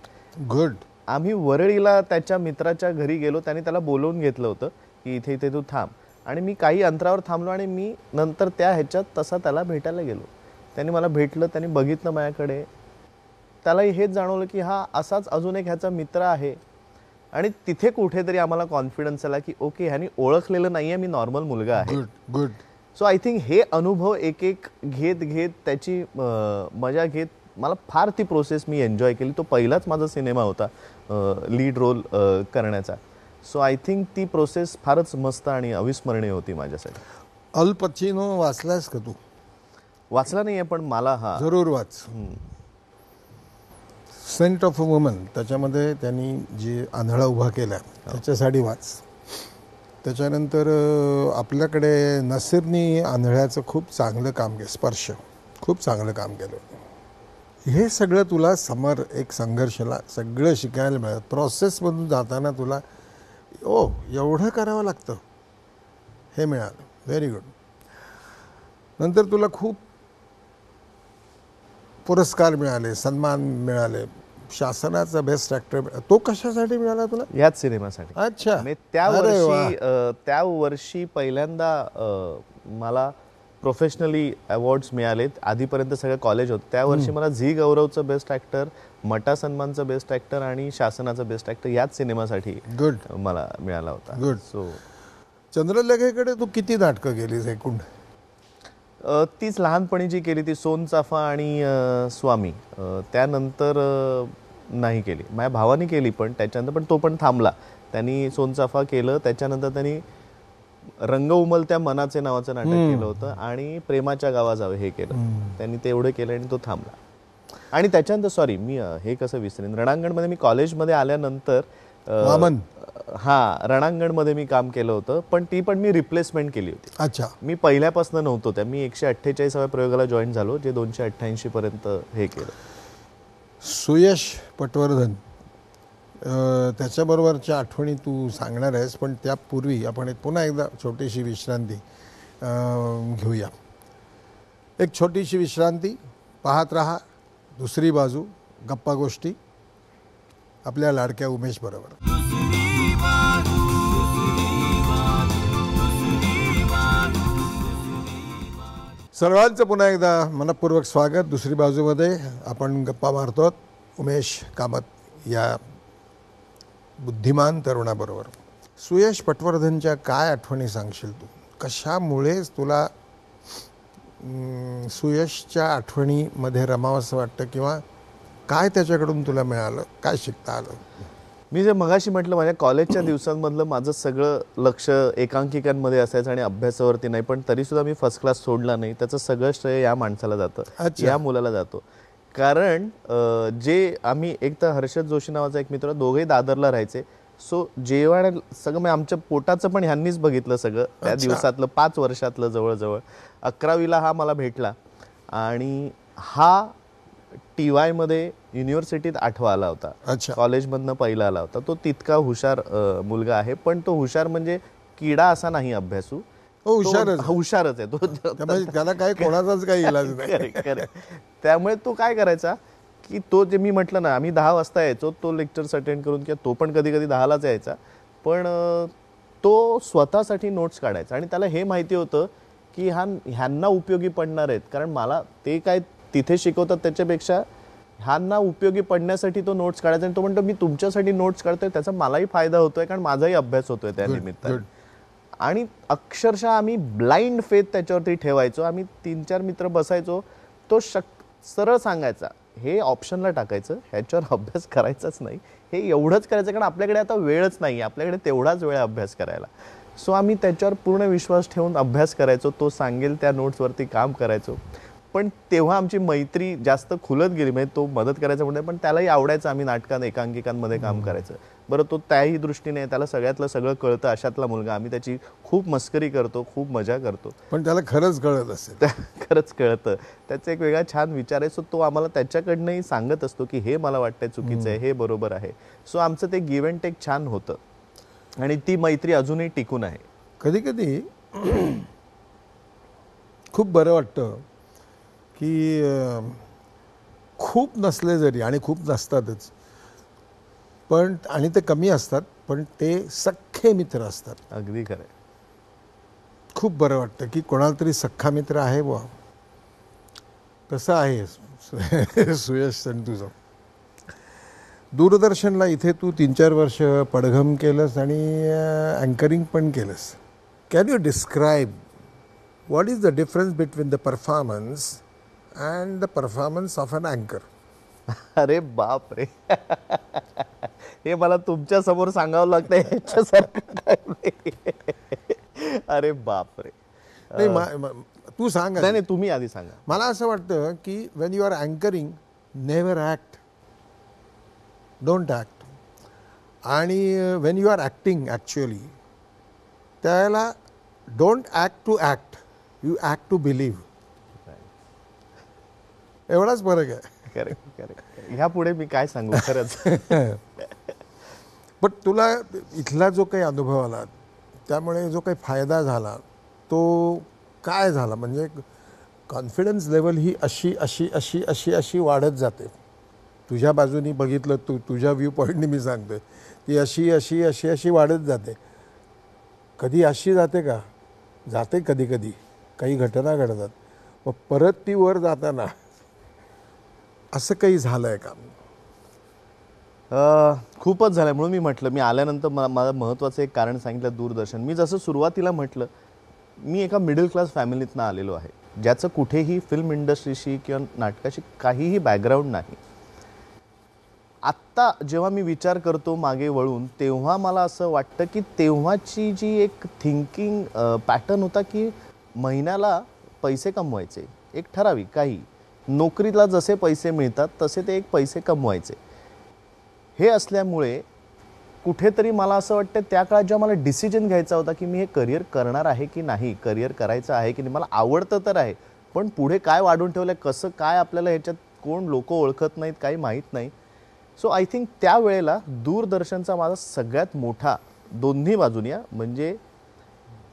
गुड. आम्ही वरळीला त्याच्या मित्राच्या घरी गेलो, त्याने त्याला बोलवून घेतलं होतं की इथे तू थांब. आणि मी काही अंतरावर थांबलो आणि मी नंतर त्या ह्याच्यात तसा त्याला भेटायला गेलो. त्याने मला भेटलं, त्याने बघितलं माझ्याकडे, त्यालाही हेच जाणवलं की हा असाच अजून एक ह्याचा मित्र आहे. आणि तिथे कुठेतरी आम्हाला कॉन्फिडन्स आला की ओके, ह्यानी ओळखलेलं नाहीये मी नॉर्मल मुलगा आहे. Good good. So I think हे अनुभव एक एक घेत त्याची मजा घेत मला फार ती प्रोसेस मी एन्जॉय केली. तो पहिलाच माझा सिनेमा होता लीड रोल करण्याचा. सो आय थिंक ती प्रोसेस फारच मस्त आणि अविस्मरणीय होती माझ्यासाठी. अल पचिनो वाचलायस का तू? वाचला नाहीये पण मला जरूर वाच. सेंट ऑफ अ वुमन, त्याच्यामध्ये त्यांनी जे आंधळा उभा केला त्याच्यासाठी वाच. त्याच्यानंतर आपल्याकडे नसीरनी आंधळ्याचं खूप चांगलं काम केलं, स्पर्श खूप चांगलं काम केलं. हे सगळं तुला समर एक संघर्षाला सगळं शिकायला मिळतं. प्रोसेसमधून जाताना तुला एवढं करावं लागतं हे मिळालं. Very good. नंतर तुला खूप पुरस्कार मिळाले, सन्मान मिळाले. शासनाचा बेस्ट ॲक्टर तो कशासाठी मिळाला तुला? याच सिनेमासाठी. अच्छा. त्या वर्षी पहिल्यांदा मला प्रोफेशनली अवॉर्ड्स मिळालेत. आधीपर्यंत सगळं कॉलेज होतं. त्या वर्षी मला झी गौरवचं बेस्ट ॲक्टर, मटा सन्मानचं बेस्ट ॲक्टर आणि शासनाचं बेस्ट ॲक्टर याच सिनेमासाठी गुड मला मिळाला होता. गुड. सो चंद्रलेखेकडे तू किती नाटकं केलीस एकूण? तीच लहानपणी जी केली ती सोनचाफा आणि स्वामी. त्यानंतर नाही केली. माझ्या भावाने केली पण त्याच्यानंतर, पण तो पण थांबला. त्यांनी सोनचाफा केलं, त्याच्यानंतर त्यांनी रंग उमलत्या मनाचे नावाचं नाटक केलं होतं आणि प्रेमाच्या गावाजावे हे केलं. त्यांनी ते एवढं केलं आणि तो थांबला. आणि त्याच्यानंतर सॉरी मी हे कसं विसरेन, रणांगणमध्ये मी कॉलेजमध्ये आल्यानंतर रणांगणमध्ये मी काम केलं होतं, पण ती पण मी रिप्लेसमेंट केली होती. अच्छा. मी पहिल्यापासून नव्हतो त्या. मी 148व्या प्रयोगाला जॉईन झालो, जे 288 पर्यंत हे केलं. सुयश पटवर्धन, त्याच्याबरोबरच्या आठवणी तू सांगणार आहेस, पण त्यापूर्वी आपण पुन्हा एकदा छोटीशी विश्रांती घेऊया. एक छोटीशी विश्रांती. पाहत रहा दुसरी बाजू, गप्पा गोष्टी आपल्या लाडक्या उमेश बरोबर. सर्वांचं पुन्हा एकदा मनपूर्वक स्वागत. दुसरी बाजूमध्ये आपण गप्पा मारतो उमेश कामत या बुद्धिमान तरुणाबरोबर. सुयश पटवर्धनच्या काय आठवणी सांगशील तू? कशामुळेच तुला सुयशच्या आठवणीमध्ये रमावंसं वाटतं, किंवा काय त्याच्याकडून तुला मिळालं, काय शिकता आलं? मी जे मगाशी म्हटलं, माझ्या कॉलेजच्या दिवसांमधलं माझं सगळं लक्ष एकांकिकांमध्ये असायचं आणि अभ्यासावरती नाही, पण तरीसुद्धा मी फर्स्ट क्लास सोडला नाही. त्याचं सगळं श्रेय या माणसाला जातं, या मुलाला जातो. कारण जे आम्ही एक तर हर्षद जोशी नावाचा एक मित्र, दोघेही दादरला राहायचे. सो जेवण सगळं आमच्या पोटाचं पण ह्यांनीच बघितलं सगळं त्या दिवसातलं, 5 वर्षातलं जवळजवळ. 11वीला हा मला भेटला आणि हा TY मध्ये युनिव्हर्सिटीत 8वा आला होता. कॉलेजमधनं पहिला आला होता. तो तितका हुशार मुलगा आहे, पण तो हुशार म्हणजे किडा असा नाही, अभ्यासू हुशारच आहे तो. त्याला काही कोणाचाच काही इलाज नाही. त्यामुळे तो काय करायचा की तो जे मी म्हटलं ना, आम्ही 10 वाजता यायचो, तो लेक्चर्स अटेंड करून, किंवा तो पण कधी कधी 10लाच यायचा, पण तो स्वतःसाठी नोट्स काढायचा. आणि त्याला हे माहिती होतं की ह्यांना उपयोगी पडणार आहेत, कारण मला ते काय तिथे शिकवतात त्याच्यापेक्षा ह्यांना उपयोगी पडण्यासाठी तो नोट्स काढायचा. आणि तो म्हणतो मी तुमच्यासाठी नोट्स काढतोय, त्याचा मलाही फायदा होतोय, कारण माझाही अभ्यास होतोय त्या निमित्ताने. आणि अक्षरशः आम्ही ब्लाइंड फेथ त्याच्यावरती ठेवायचो. आम्ही 3-4 मित्र बसायचो. तो सरळ सांगायचा, हे ऑप्शनला टाकायचं, ह्याच्यावर अभ्यास करायचाच नाही, हे एवढंच करायचं, कारण आपल्याकडे आता वेळच नाही, आपल्याकडे तेवढाच वेळ अभ्यास करायला. सो आम्ही त्याच्यावर पूर्ण विश्वास ठेवून अभ्यास करायचो. तो सांगेल त्या नोट्सवरती काम करायचो. पण तेव्हा आमची मैत्री जास्त खुलत गेली. म्हणजे तो मदत करायचा म्हणजे, पण त्यालाही आवडायचं आम्ही नाटकात एकांकिकांमध्ये काम करायचं. बरं, तो त्याही दृष्टीने त्याला सगळ्यातलं सगळं कळतं, अशातला मुलगा. आम्ही त्याची खूप मस्करी करतो, खूप मजा करतो, पण त्याला खरंच कळत असेल. खरंच कळतं. त्याचा एक वेगळा छान विचार आहे. सो तो आम्हाला त्याच्याकडनंही सांगत असतो की हे मला वाटतंय चुकीचं आहे, हे बरोबर आहे. सो आमचं ते गिव्ह अँड टेक छान होतं आणि ती मैत्री अजूनही टिकून आहे. कधी कधी खूप बरं वाटतं की खूप नसले जरी, आणि खूप नसतातच, पण आणि ते कमी असतात, पण ते सख्खे मित्र असतात. अगदी खरं. खूप बरं वाटतं की कोणाला तरी सख्खा मित्र आहे बुवा. तसं आहे सुयश आणि तुझं. दूरदर्शनला इथे तू 3-4 वर्ष पडघम केलंस आणि अँकरिंग पण केलंस. Can you describe what is the difference between the performance and the performance of an अँकर? अरे बाप रे, हे मला तुमच्या समोर सांगावं लागतं ह्याच्यासारखं काय नाही. अरे बाप रे. तू सांग. नाही, तुम्ही आधी सांगा. मला असं वाटतं की when you are anchoring, never act, don't act. आणि when you are acting actually, त्याला don't act to act, you act to believe. एवढाच फरक आहे. Correct correct. ह्या पुढे मी काय सांगू खरंच. पण तुला इथला जो काही अनुभव आला, त्यामुळे जो काही फायदा झाला तो काय झाला? म्हणजे कॉन्फिडन्स लेवल ही अशी अशी अशी अशी अशी वाढत जाते. तुझ्या बाजूनी बघितलं, तुझ्या व्ह्यू पॉईंटनी मी सांगतोय, ती अशी अशी अशी अशी वाढत जाते. कधी अशी जाते का? जाते कधी कधी, काही घटना घडतात. मग परत ती वर जाताना असं काही झालं आहे का? खूपच झालं. म्हणून मी म्हटलं, मी आल्यानंतर मला महत्त्वाचं एक कारण सांगितलं, दूरदर्शन. मी जसं सुरुवातीला म्हटलं, मी एका मिडल क्लास फॅमिलीतनं आलेलो आहे, ज्याचं कुठेही फिल्म इंडस्ट्रीशी किंवा नाटकाशी काहीही बॅकग्राऊंड नाही. आत्ता जेव्हा मी विचार करतो मागे वळून, तेव्हा मला असं वाटतं की तेव्हाची जी एक थिंकिंग पॅटर्न होता की महिन्याला पैसे कमवायचे, एक ठराविक काही नोकरीला जसे पैसे मिळतात तसे ते एक पैसे कमवायचे. हे असल्यामुळे कुठेतरी मला असं वाटतं त्या काळात जेव्हा मला डिसिजन घ्यायचा होता की मी हे करिअर करणार आहे की नाही, करिअर करायचं आहे की नाही, मला आवडतं तर आहे, पण पुढे काय वाढून ठेवलं, कसं काय, आपल्याला ह्याच्यात कोण लोक ओळखत नाहीत, काही माहीत नाही. सो आय थिंक त्यावेळेला दूरदर्शनचा माझा सगळ्यात मोठा, दोन्ही बाजूनी, म्हणजे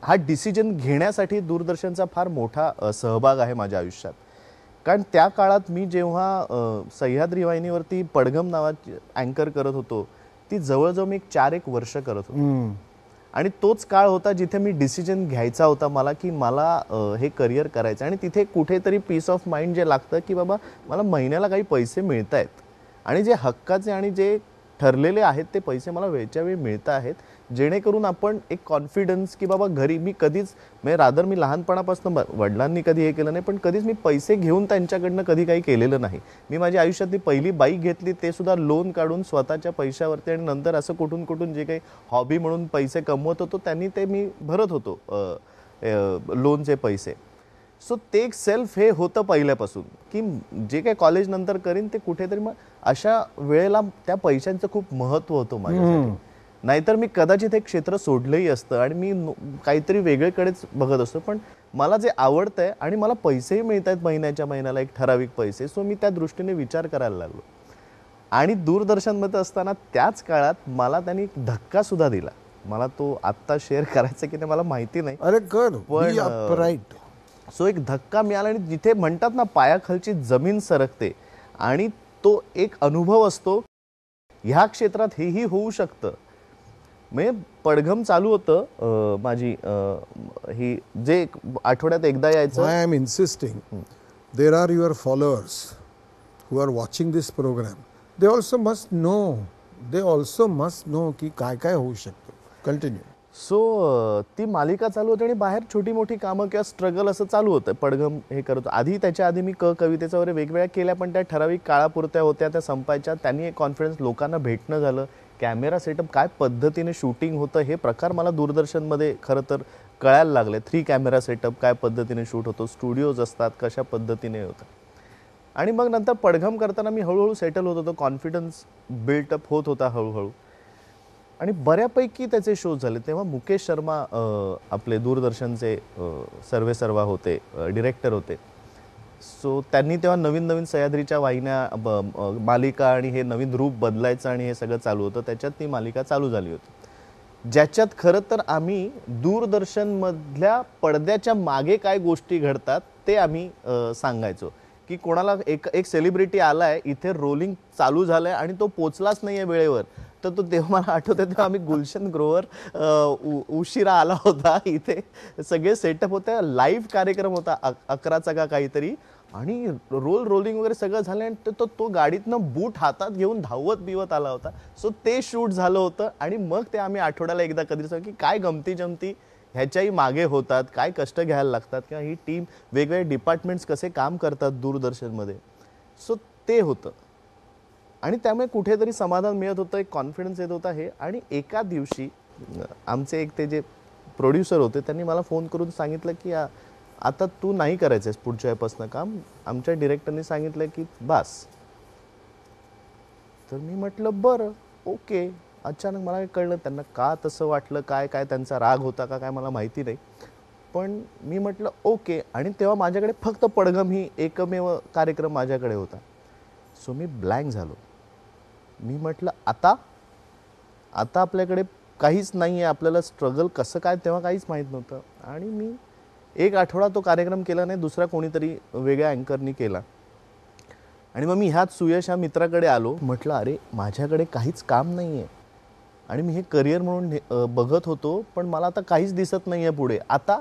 हा डिसिजन घेण्यासाठी दूरदर्शनचा फार मोठा सहभाग आहे माझ्या आयुष्यात. कारण त्या काळात मी जेव्हा सह्याद्री वाहिनीवरती पडघम नावाची अँकर करत होतो, ती जवळजवळ मी 4-1 वर्ष करत होतो. आणि तोच काळ होता जिथे मी डिसिजन घ्यायचा होता मला की मला हे करिअर करायचं. आणि तिथे कुठेतरी पीस ऑफ माइंड जे लागतं की बाबा मला महिन्याला काही पैसे मिळत आहेत आणि जे हक्काचे आणि जे ठरलेले आहेत ते पैसे मला वेळच्या वेळी मिळत आहेत, जेणेकरून आपण एक कॉन्फिडन्स की बाबा घरी मी कधीच, म्हणजे रादर मी लहानपणापासून वडिलांनी कधी हे केलं नाही, पण कधीच मी पैसे घेऊन त्यांच्याकडनं कधी काही केलेलं नाही. मी माझी आयुष्यातली पहिली बाईक घेतली ते सुद्धा लोन काढून स्वतःच्या पैशावरती, आणि नंतर असं कुठून कुठून जे काही हॉबी म्हणून पैसे कमवत होतो त्यांनी ते मी भरत होतो लोनचे पैसे. सो ते एक सेल्फ हे होतं पहिल्यापासून की जे काही कॉलेज नंतर करीन ते कुठेतरी, मग अशा वेळेला त्या पैशांचं खूप महत्त्व होतं माझ्यासाठी. नाहीतर मी कदाचित हे क्षेत्र सोडलंही असतं आणि मी काहीतरी वेगळीकडेच बघत असतो. पण मला जे आवडतंय आणि मला पैसेही मिळत आहेत महिन्याच्या महिन्याला, एक ठराविक पैसे, सो मी त्या दृष्टीने विचार करायला लागलो. आणि दूरदर्शनमध्ये असताना त्याच काळात मला त्यांनी एक धक्का सुद्धा दिला. मला तो आत्ता शेअर करायचा की नाही मला माहिती नाही. अरे कर, पण राईट. सो एक धक्का मिळाला आणि जिथे म्हणतात ना पायाखालची जमीन सरकते, आणि तो एक अनुभव असतो, ह्या क्षेत्रात हेही होऊ शकतं. म्हणजे पडघम चालू होतं माझी, ही जे आठवड्यात एकदा यायचं. I am insisting, there are your followers who are watching this program. They also must know की काय काय होऊ शकतं. कंटिन्यू. सो ती मालिका चालू होती आणि बाहेर छोटी मोठी कामं किंवा स्ट्रगल असं चालू होतं. पडघम हे करत होतो. आधी त्याच्या आधी मी कवितेचा वगैरे वेगवेगळ्या केल्या, पण त्या ठराविक काळापुरत्या होत्या, त्या संपायच्या. त्यांनी एक कॉन्फिडन्स, लोकांना भेटणं झालं, कॅमेरा सेटअप काय पद्धतीने शूटिंग होतं हे प्रकार मला दूरदर्शनमध्ये खरं तर कळायला लागले. 3 कॅमेरा सेटअप काय पद्धतीने शूट होतो, स्टुडिओज असतात कशा पद्धतीने होतं. आणि मग नंतर पडघम करताना मी हळूहळू सेटल होत होतो, कॉन्फिडन्स बिल्टअप होत होता हळूहळू, आणि बऱ्यापैकी त्याचे शोज झाले. तेव्हा मुकेश शर्मा आपले दूरदर्शनचे सर्वेसर्वा होते, डिरेक्टर होते. सो त्यांनी तेव्हा नवीन नवीन सह्याद्रीच्या वाहिन्या, मालिका आणि हे नवीन रूप बदलायचं आणि हे सगळं चालू होतं. त्याच्यात ती मालिका चालू झाली होती, ज्याच्यात खरं तर आम्ही दूरदर्शनमधल्या पडद्याच्या मागे काय गोष्टी घडतात ते आम्ही सांगायचो. की कोणाला एक सेलिब्रिटी आलाय, इथे रोलिंग चालू झालंय आणि तो पोचलाच नाहीये वेळेवर, तर तो तेव्हा मला आठवतं, तेव्हा आम्ही गुलशन ग्रोवर उशिरा आला होता इथे, सगळे सेटअप होते, लाईव्ह कार्यक्रम होता 11चा का काहीतरी, आणि रोलिंग वगैरे सगळं झालं, आणि तो गाडीतनं बूट हातात घेऊन धावत बिवत आला होता. सो ते शूट झालं होतं. आणि मग ते आम्ही आठवड्याला एकदा कधीच की काय गमती जमती ह्याच्याही मागे होतात, काय कष्ट घ्यायला लागतात, किंवा ही टीम वेगवेगळे डिपार्टमेंट्स कसे काम करतात दूरदर्शनमध्ये. सो ते होतं, आणि त्यामुळे कुठेतरी समाधान मिळत होतं, एक कॉन्फिडन्स येत होता हे. आणि एका दिवशी आमचे एक ते जे प्रोड्युसर होते त्यांनी मला फोन करून सांगितलं की आता तू नाही करायचंयस पुढच्या वेळेपासून काम. आमच्या डिरेक्टरने सांगितलं की बस. तर मी म्हटलं बरं, ओके. अचानक मला कळलं त्यांना का तसं वाटलं, काय काय त्यांचा राग होता का काय मला माहिती नाही, पण मी म्हटलं ओके. आणि तेव्हा माझ्याकडे फक्त पडघम ही एकमेव कार्यक्रम माझ्याकडे होता. सो मी ब्लँक झालो. मी म्हटलं आता आपल्याकडे काहीच नाही आहे, आपल्याला स्ट्रगल कसं काय तेव्हा काहीच माहीत नव्हतं. आणि मी एक आठवडा तो कार्यक्रम केला नाही, दुसरा कोणीतरी वेगळ्या अँकरनी केला. आणि मग मी ह्याच सुयश ह्या मित्राकडे आलो. म्हटलं अरे माझ्याकडे काहीच काम नाही आहे, आणि मी हे करिअर म्हणून बघत होतो, पण मला आता काहीच दिसत नाही आहे पुढे. आता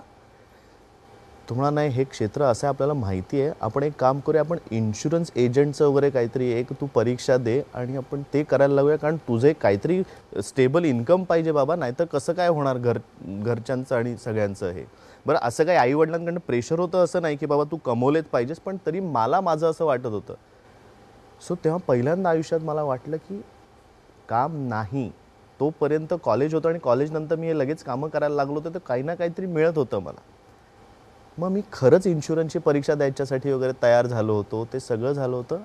तुम्हाला नाही, हे क्षेत्र असं आपल्याला माहिती आहे, आपण एक काम करूया, आपण इन्शुरन्स एजंटचं वगैरे काहीतरी एक तू परीक्षा दे आणि आपण ते करायला लागूया, कारण तुझे काहीतरी स्टेबल इन्कम पाहिजे बाबा, नाहीतर कसं काय होणार घरच्यांचं आणि सगळ्यांचं हे. बरं, असं काही आईवडिलांकडनं प्रेशर होतं असं नाही की बाबा तू कमवलेच पाहिजेस, पण तरी माझं असं वाटत होतं. सो तेव्हा पहिल्यांदा आयुष्यात मला वाटलं की काम नाही. तोपर्यंत कॉलेज होतं, आणि कॉलेजनंतर मी हे लगेच कामं करायला लागलो होतं, तर काही ना काहीतरी मिळत होतं मला. मग मी खरंच इन्शुरन्सची परीक्षा द्यायच्यासाठी वगैरे तयार झालो होतो, ते सगळं झालं होतं.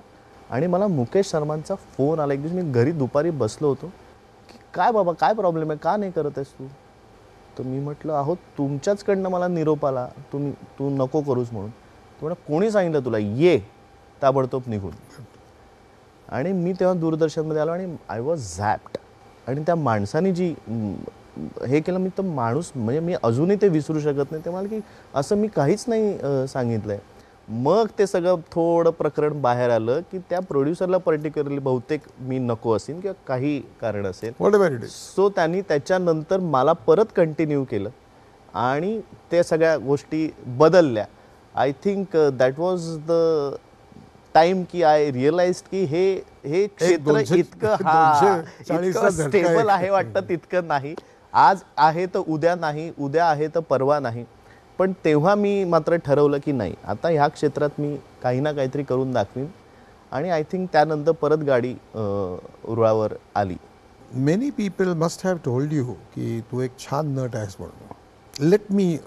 आणि मला मुकेश शर्मांचा फोन आला एक दिवशी. मी घरी दुपारी बसलो होतो की काय बाबा काय प्रॉब्लेम आहे, का नाही करत आहेस तू. तर मी म्हटलं अहो तुमच्याचकडनं मला निरोप आला, तू नको करूस म्हणून. तुम्हाला कोणी सांगितलं तुला, ये ताबडतोब निघून. आणि मी तेव्हा दूरदर्शनमध्ये आलो आणि आय वॉज झॅप्ड. आणि त्या माणसाने जी हे केलं, मी तर माणूस म्हणजे मी अजूनही ते विसरू शकत नाही. ते मला की असं मी काहीच नाही सांगितलंय. मग ते सगळं थोडं प्रकरण बाहेर आलं की त्या प्रोड्युसरला पर्टिक्युलरली बहुतेक मी नको असेल किंवा काही कारण असेल. सो त्यांनी त्याच्यानंतर मला परत कंटिन्यू केलं आणि ते सगळ्या गोष्टी बदलल्या. I think that was the time की आय रिअलाइज की हे क्षेत्र इतकं स्टेबल आहे वाटतं तितकं नाही. आज आहे तर उद्या नाही, उद्या आहे तर परवा नाही. पण तेव्हा मी मात्र ठरवलं की नाही, आता ह्या क्षेत्रात मी काही ना काहीतरी करून दाखवीन. आणि आय थिंक त्यानंतर परत गाडी रुळावर आली. Many people must have told you की तू एक छान नट आहेस म्हणून. Let me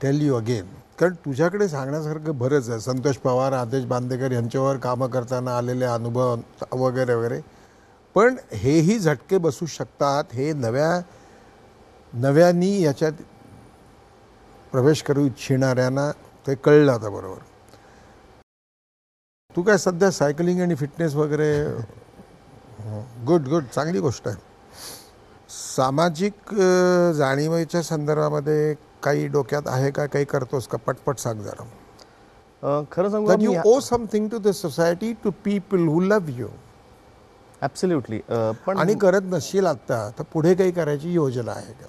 tell you again, कारण तुझ्याकडे सांगण्यासारखं बरंच आहे. संतोष पवार, आदेश बांदेकर यांच्यावर कामं करताना आलेले अनुभव वगैरे वगैरे. पण हेही झटके बसू शकतात. हे नव्यानी याच्यात प्रवेश करू इच्छिणाऱ्यांना ते कळलं आता बरोबर. तू काय सध्या सायकलिंग आणि फिटनेस वगैरे, गुड गुड, चांगली गोष्ट आहे. सामाजिक जाणीवेच्या संदर्भामध्ये काही डोक्यात आहे का, काही करतोस का, पटपट सांग जरा. खरं सांगू, you owe something to the society, to people who love you. Absolutely. पण आणि करत नसशील आता तर पुढे काही करायची योजना आहे का?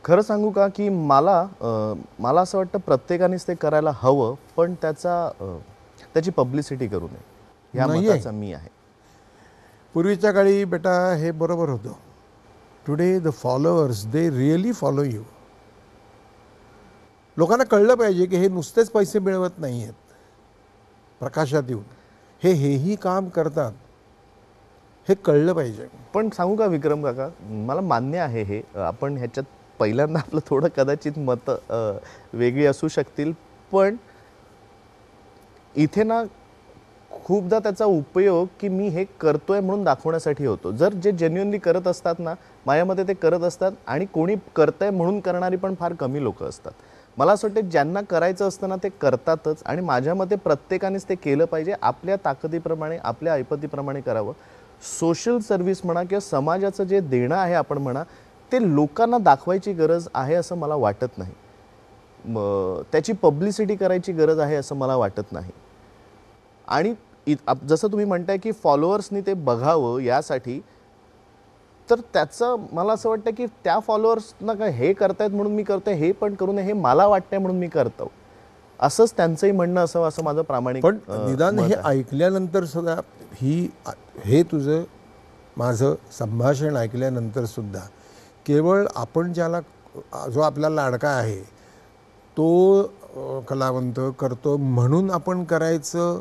खरं सांगू का की मला असं वाटतं प्रत्येकानेच ते करायला हवं, पण त्याची पब्लिसिटी करू नये, ह्या मताचा मी आहे. पूर्वीच्या काळी बेटा हे बरोबर होतं. Today the followers they really follow you. लोकांना कळलं पाहिजे की हे नुसतेच पैसे मिळवत नाही आहेत प्रकाशात येऊन, हेही काम करतात, हे कळलं पाहिजे. पण सांगू का विक्रम काका, मला मान्य आहे हे, आपण ह्याच्यात पहिल्यांदा आपलं थोडं कदाचित मतं वेगळी असू शकतील, पण इथे ना खूपदा त्याचा उपयोग की मी हे करतोय म्हणून दाखवण्यासाठी होतो. जर जे जेन्युइनली करत असतात ना, माझ्यामध्ये ते करत असतात, आणि कोणी करतंय म्हणून करणारी पण फार कमी लोक असतात. मला असं वाटतं ज्यांना करायचं असतं ना ते करतातच, आणि माझ्या मते प्रत्येकानेच ते केलं पाहिजे, आपल्या ताकदीप्रमाणे, आपल्या ऐपतीप्रमाणे करावं. सोशल सर्व्हिस म्हणा किंवा समाजाचं जे देणं आहे आपण म्हणा, ते लोकांना दाखवायची गरज आहे असं मला वाटत नाही. त्याची पब्लिसिटी करायची गरज आहे असं मला वाटत नाही. आणि जसं तुम्ही म्हणताय की फॉलोअर्सनी ते बघावं यासाठी तर त्याचं मला असं वाटतं की त्या फॉलोअर्सना काय हे करतायत म्हणून मी करतोय, हे पण करू नये हे मला वाटतंय म्हणून मी करतो, असंच त्यांचंही म्हणणं असावं असं माझं प्रामाणिक पण निदान हे ऐकल्यानंतर सुद्धा हे तुझं माझं संभाषण ऐकल्यानंतर सुद्धा केवळ आपण ज्याला जो आपला लाडका आहे तो कलावंत करतो म्हणून आपण करायचं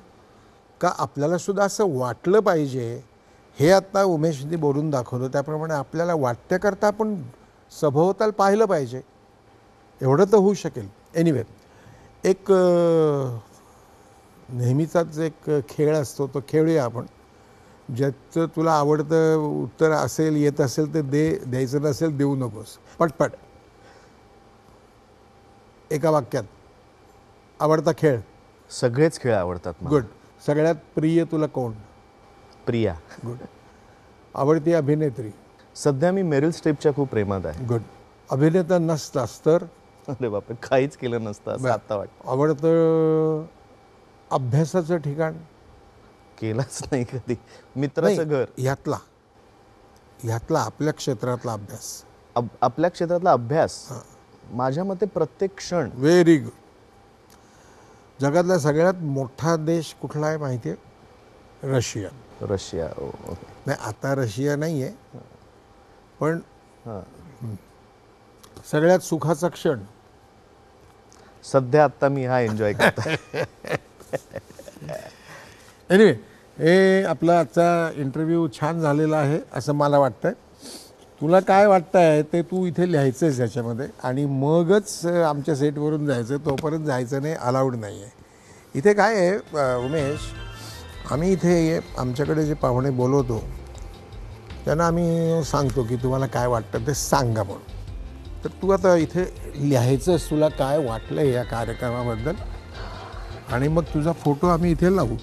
का आपल्याला सुद्धा असं वाटलं पाहिजे, हे आत्ता उमेशने बोलून दाखवलं त्याप्रमाणे आपल्याला वाटण्याकरता आपण सभोवताल पाहिलं पाहिजे, एवढं तर होऊ शकेल. एनिवे, एक नेहमीचाच एक खेळ असतो, तो खेळूया आपण. ज्याचं तुला आवडतं उत्तर असेल, येत असेल तर द्यायचं नसेल देऊ नकोस. पटपट एका वाक्यात. आवडता खेळ? सगळेच खेळ आवडतात मला. गुड. सगळ्यात प्रिय तुला कोण? प्रिया. गुड. आवडती अभिनेत्री? सध्या मी मेरिल स्ट्रीपच्या खूप प्रेमात आहे. गुड. अभिनेता नसतास तर? अरे बापरे, काहीच केलं नसतं असं आता वाटतं. आवडतं अभ्यासाचं ठिकाण? केलाच नाही कधी. मित्राचं घर. ह्यातला आपल्या क्षेत्रातला अभ्यास. आपल्या क्षेत्रातला अभ्यास माझ्या मते प्रत्येक क्षण. Very good. जगातला सगळ्यात मोठा देश कुठला आहे माहिती आहे? रशिया. रशिया. नाही, आता रशिया नाही आहे, पण सगळ्यात सुखाचा क्षण सध्या आता मी हा एन्जॉय करतो. एनिवे, हे आपला आजचा इंटरव्ह्यू छान झालेला आहे असं मला वाटतंय. तुला काय वाटतं आहे ते तू इथे लिहायचंच याच्यामध्ये आणि मगच आमच्या सेटवरून जायचं, तोपर्यंत जायचं नाही, अलाउड नाही आहे. इथे काय आहे उमेश, आम्ही इथे आमच्याकडे जे पाहुणे बोलवतो त्यांना आम्ही सांगतो की तुम्हाला काय वाटतं ते सांगा म्हणून. तर तू आता इथे लिहायचंच तुला काय वाटलं या कार्यक्रमाबद्दल आणि मग तुझा फोटो आम्ही इथे लावू.